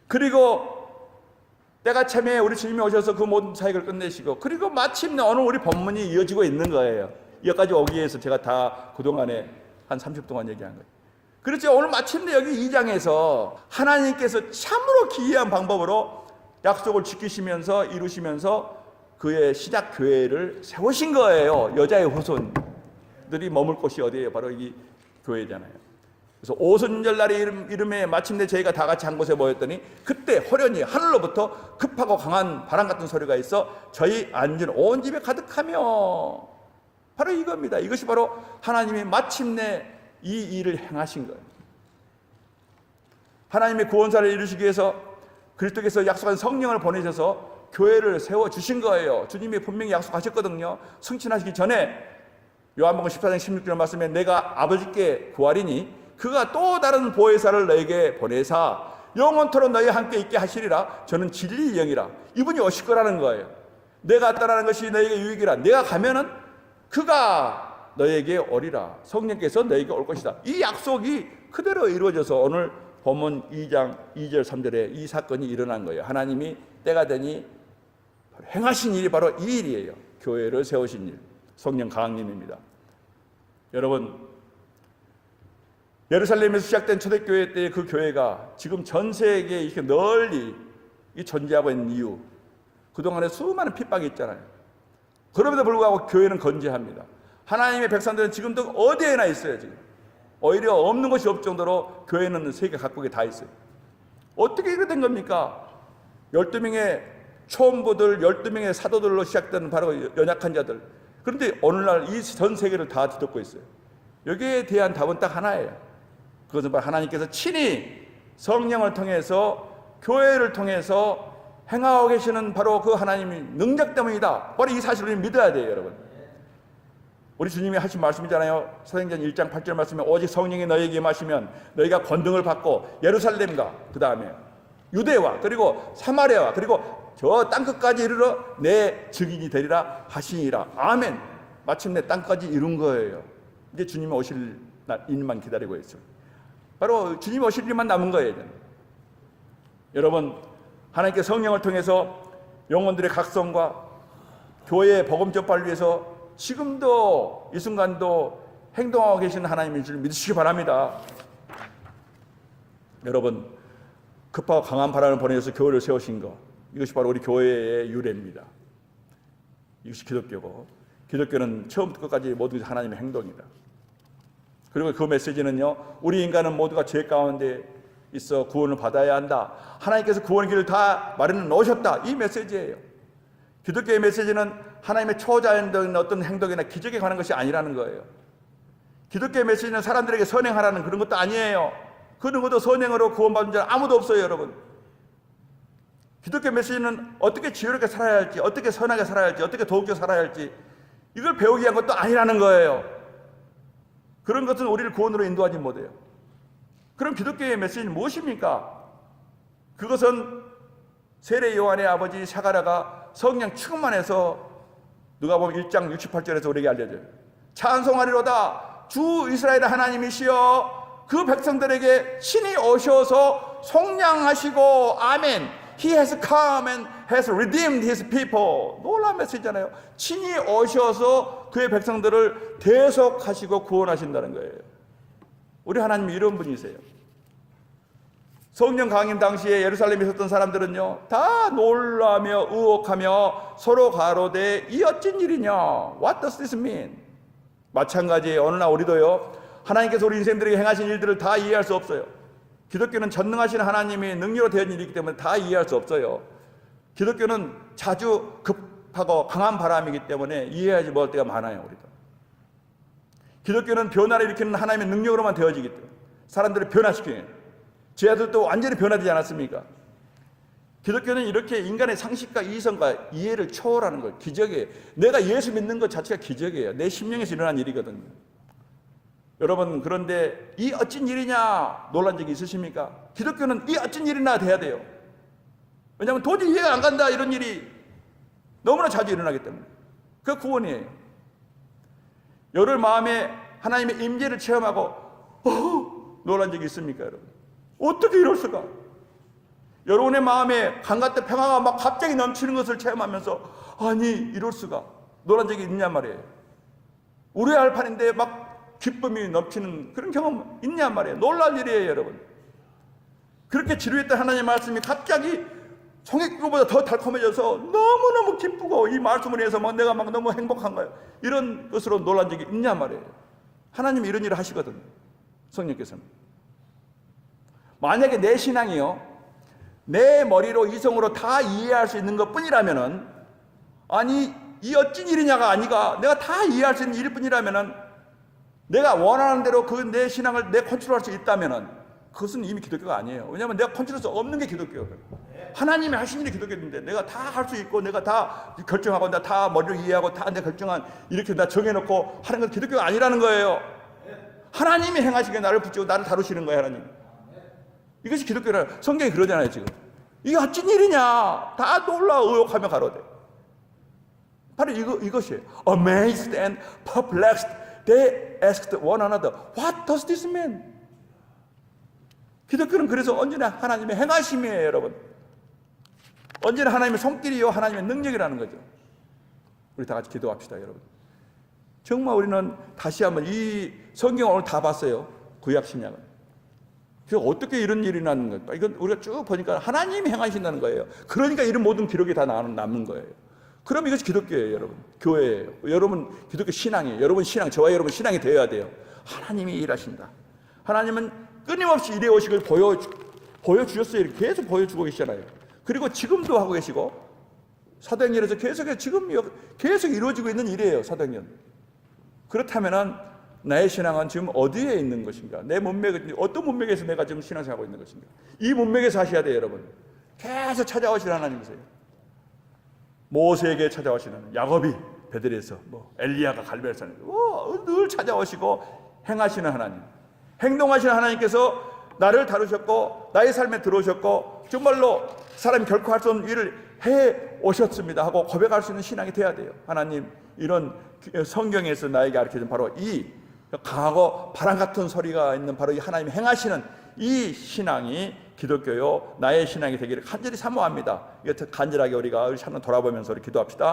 그리고 때가 참에 우리 주님이 오셔서 그 모든 사역을 끝내시고, 그리고 마침내 오늘 우리 본문이 이어지고 있는 거예요. 여기까지 오기 위해서 제가 다 그동안에 한 30분 동안 얘기한 거예요. 그렇죠. 오늘 마침내 여기 2장에서 하나님께서 참으로 기이한 방법으로 약속을 지키시면서 이루시면서 그의 시작 교회를 세우신 거예요. 여자의 후손들이 머물 곳이 어디예요? 바로 이 교회잖아요. 그래서 오순절날의 이름에 마침내 저희가 다 같이 한 곳에 모였더니 그때 호련히 하늘로부터 급하고 강한 바람 같은 소리가 있어 저희 앉은 온 집에 가득하며, 바로 이겁니다. 이것이 바로 하나님이 마침내 이 일을 행하신 거예요. 하나님의 구원사를 이루시기 위해서 그리스도께서 약속한 성령을 보내셔서 교회를 세워주신 거예요. 주님이 분명히 약속하셨거든요. 승천하시기 전에 요한복음 14장 16절 말씀에 내가 아버지께 구하리니 그가 또 다른 보혜사를 너에게 보내사 영원토록 너희와 함께 있게 하시리라. 저는 진리의 영이라. 이분이 오실 거라는 거예요. 내가 떠나는 것이 너에게 유익이라. 내가 가면은 그가 너에게 오리라. 성령께서 너에게 올 것이다. 이 약속이 그대로 이루어져서 오늘 본문 2장 2절 3절에 이 사건이 일어난 거예요. 하나님이 때가 되니 행하신 일이 바로 이 일이에요. 교회를 세우신 일, 성령 강림입니다. 여러분, 예루살렘에서 시작된 초대교회 때의 그 교회가 지금 전 세계에 이렇게 널리 존재하고 있는 이유, 그동안에 수많은 핍박이 있잖아요. 그럼에도 불구하고 교회는 건재합니다. 하나님의 백성들은 지금도 어디에나 있어요. 지금 오히려 없는 것이 없을 정도로 교회는 세계 각국에 다 있어요. 어떻게 이렇게 된 겁니까? 12명의 초원부들 12명의 사도들로 시작된 바로 연약한 자들. 그런데 오늘날 이 전 세계를 다 뒤덮고 있어요. 여기에 대한 답은 딱 하나예요. 그것은 바로 하나님께서 친히 성령을 통해서 교회를 통해서 행하고 계시는 바로 그 하나님의 능력 때문이다. 바로 이 사실을 믿어야 돼요, 여러분. 우리 주님이 하신 말씀이잖아요. 사도행전 1장 8절 말씀에 오직 성령이 너희에게 임하시면 너희가 권능을 받고 예루살렘과 그 다음에 유대와 그리고 사마리아와 그리고 저 땅끝까지 이르러 내 증인이 되리라 하시니라. 아멘. 마침내 땅까지 이룬 거예요. 이제 주님이 오실 일만 기다리고 있어요. 바로 주님이 오실 일만 남은 거예요. 여러분, 하나님께 성령을 통해서 영혼들의 각성과 교회의 복음 전파를 위해서 지금도 이 순간도 행동하고 계시는 하나님인 줄 믿으시기 바랍니다. 여러분, 급하고 강한 바람을 보내서 교회를 세우신 것, 이것이 바로 우리 교회의 유래입니다. 이것이 기독교고, 기독교는 처음부터 끝까지 모든 것이 하나님의 행동이다. 그리고 그 메시지는요, 우리 인간은 모두가 죄 가운데 있어 구원을 받아야 한다. 하나님께서 구원의 길을 다 마련해 놓으셨다. 이 메시지예요. 기독교의 메시지는 하나님의 초자연적인 어떤 행동이나 기적에 관한 것이 아니라는 거예요. 기독교의 메시지는 사람들에게 선행하라는 그런 것도 아니에요. 그 누구도 선행으로 구원받은 자는 아무도 없어요, 여러분. 기독교 메시지는 어떻게 지혜롭게 살아야 할지, 어떻게 선하게 살아야 할지, 어떻게 도우게 살아야 할지 이걸 배우기 위한 것도 아니라는 거예요. 그런 것은 우리를 구원으로 인도하지 못해요. 그럼 기독교의 메시지는 무엇입니까? 그것은 세례 요한의 아버지 사가랴가 성령 충만해서 누가복음 1장 68절에서 우리에게 알려줘요. 찬송하리로다 주 이스라엘의 하나님이시여 그 백성들에게 신이 오셔서 속량하시고 아멘. He has come and has redeemed his people. 놀라운 메시지잖아요. 친히 오셔서 그의 백성들을 대속하시고 구원하신다는 거예요. 우리 하나님이 이런 분이세요. 성령 강림 당시에 예루살렘에 있었던 사람들은요, 다 놀라며 의혹하며 서로 가로되 이 어쩐 일이냐? What does this mean? 마찬가지예요. 어느 날 우리도요, 하나님께서 우리 인생들에게 행하신 일들을 다 이해할 수 없어요. 기독교는 전능하신 하나님이 능력으로 되어진 일이기 때문에 다 이해할 수 없어요. 기독교는 자주 급하고 강한 바람이기 때문에 이해하지 못할 때가 많아요. 우리도. 기독교는 변화를 일으키는 하나님의 능력으로만 되어지기 때문에 사람들을 변화시키는, 제자들도 완전히 변화되지 않았습니까? 기독교는 이렇게 인간의 상식과 이성과 이해를 초월하는 거예요. 기적이에요. 내가 예수 믿는 것 자체가 기적이에요. 내 심령에서 일어난 일이거든요. 여러분, 그런데 이 어찐 일이냐 놀란 적이 있으십니까? 기독교는 이 어찐 일이나 돼야 돼요. 왜냐하면 도저히 이해가 안 간다, 이런 일이 너무나 자주 일어나기 때문에. 그 구원이에요. 열흘 마음에 하나님의 임재를 체험하고 놀란 적이 있습니까, 여러분? 어떻게 이럴 수가? 여러분의 마음에 강같은 평화가 막 갑자기 넘치는 것을 체험하면서 아니 이럴 수가 놀란 적이 있냐 말이에요. 우리의 알판인데 막 기쁨이 넘치는 그런 경험 있냐 말이에요. 놀랄 일이에요, 여러분. 그렇게 지루했던 하나님의 말씀이 갑자기 성경보다 더 달콤해져서 너무너무 기쁘고 이 말씀을 위해서 막 내가 막 너무 행복한 거예요. 이런 것으로 놀란 적이 있냐 말이에요. 하나님이 이런 일을 하시거든요. 성령께서는. 만약에 내 신앙이요, 내 머리로 이성으로 다 이해할 수 있는 것 뿐이라면은, 아니 이 어찌 일이냐가 아니가 내가 다 이해할 수 있는 일일 뿐이라면은, 내가 원하는 대로 그 내 신앙을 내 컨트롤할 수 있다면은 그것은 이미 기독교가 아니에요. 왜냐하면 내가 컨트롤할 수 없는 게 기독교예요. 하나님이 하신 일이 기독교인데 내가 다 할 수 있고 내가 다 결정하고 내가 다 머리로 이해하고 다 내 결정한 이렇게 나 정해놓고 하는 건 기독교가 아니라는 거예요. 하나님이 행하시기에 나를 붙이고 나를 다루시는 거예요, 하나님. 이것이 기독교라. 성경이 그러잖아요, 지금. 이게 어쩐 일이냐? 다 놀라 의혹하며 가로되. 바로 이것이에요. Amazed and perplexed, they asked one another, What does this mean? 기독교는 그래서 언제나 하나님의 행하심이에요, 여러분. 언제나 하나님의 손길이요, 하나님의 능력이라는 거죠. 우리 다 같이 기도합시다, 여러분. 정말 우리는 다시 한번 이 성경을 오늘 다 봤어요. 구약 신약은. 그래서 어떻게 이런 일이 나는 걸까? 이건 우리가 쭉 보니까 하나님이 행하신다는 거예요. 그러니까 이런 모든 기록이 다 남는 거예요. 그럼 이것이 기독교예요, 여러분. 교회예요. 여러분 기독교 신앙이에요. 여러분 신앙, 저와 여러분 신앙이 되어야 돼요. 하나님이 일하신다. 하나님은 끊임없이 일해 오식을 보여주셨어요. 계속 보여주고 계시잖아요. 그리고 지금도 하고 계시고 사도행전에서 계속해서 지금 계속 이루어지고 있는 일이에요. 사도행전. 그렇다면은 나의 신앙은 지금 어디에 있는 것인가? 내 문맥, 어떤 문맥에서 내가 지금 신앙생활하고 있는 것인가? 이 문맥에서 하셔야 돼요, 여러분. 계속 찾아오시는 하나님이세요. 모세에게 찾아오시는 야곱이 베들에서, 엘리야가 갈멜산에 늘 찾아오시고 행하시는 하나님, 행동하시는 하나님께서 나를 다루셨고 나의 삶에 들어오셨고 정말로 사람이 결코 할 수 없는 일을 해 오셨습니다 하고 고백할 수 있는 신앙이 돼야 돼요. 하나님, 이런 성경에서 나에게 가르쳐준 바로 이 강하고 바람 같은 소리가 있는 바로 이 하나님이 행하시는 이 신앙이 기독교요 나의 신앙이 되기를 간절히 사모합니다. 이것도 간절하게 우리가 한번 돌아보면서 우리 기도합시다.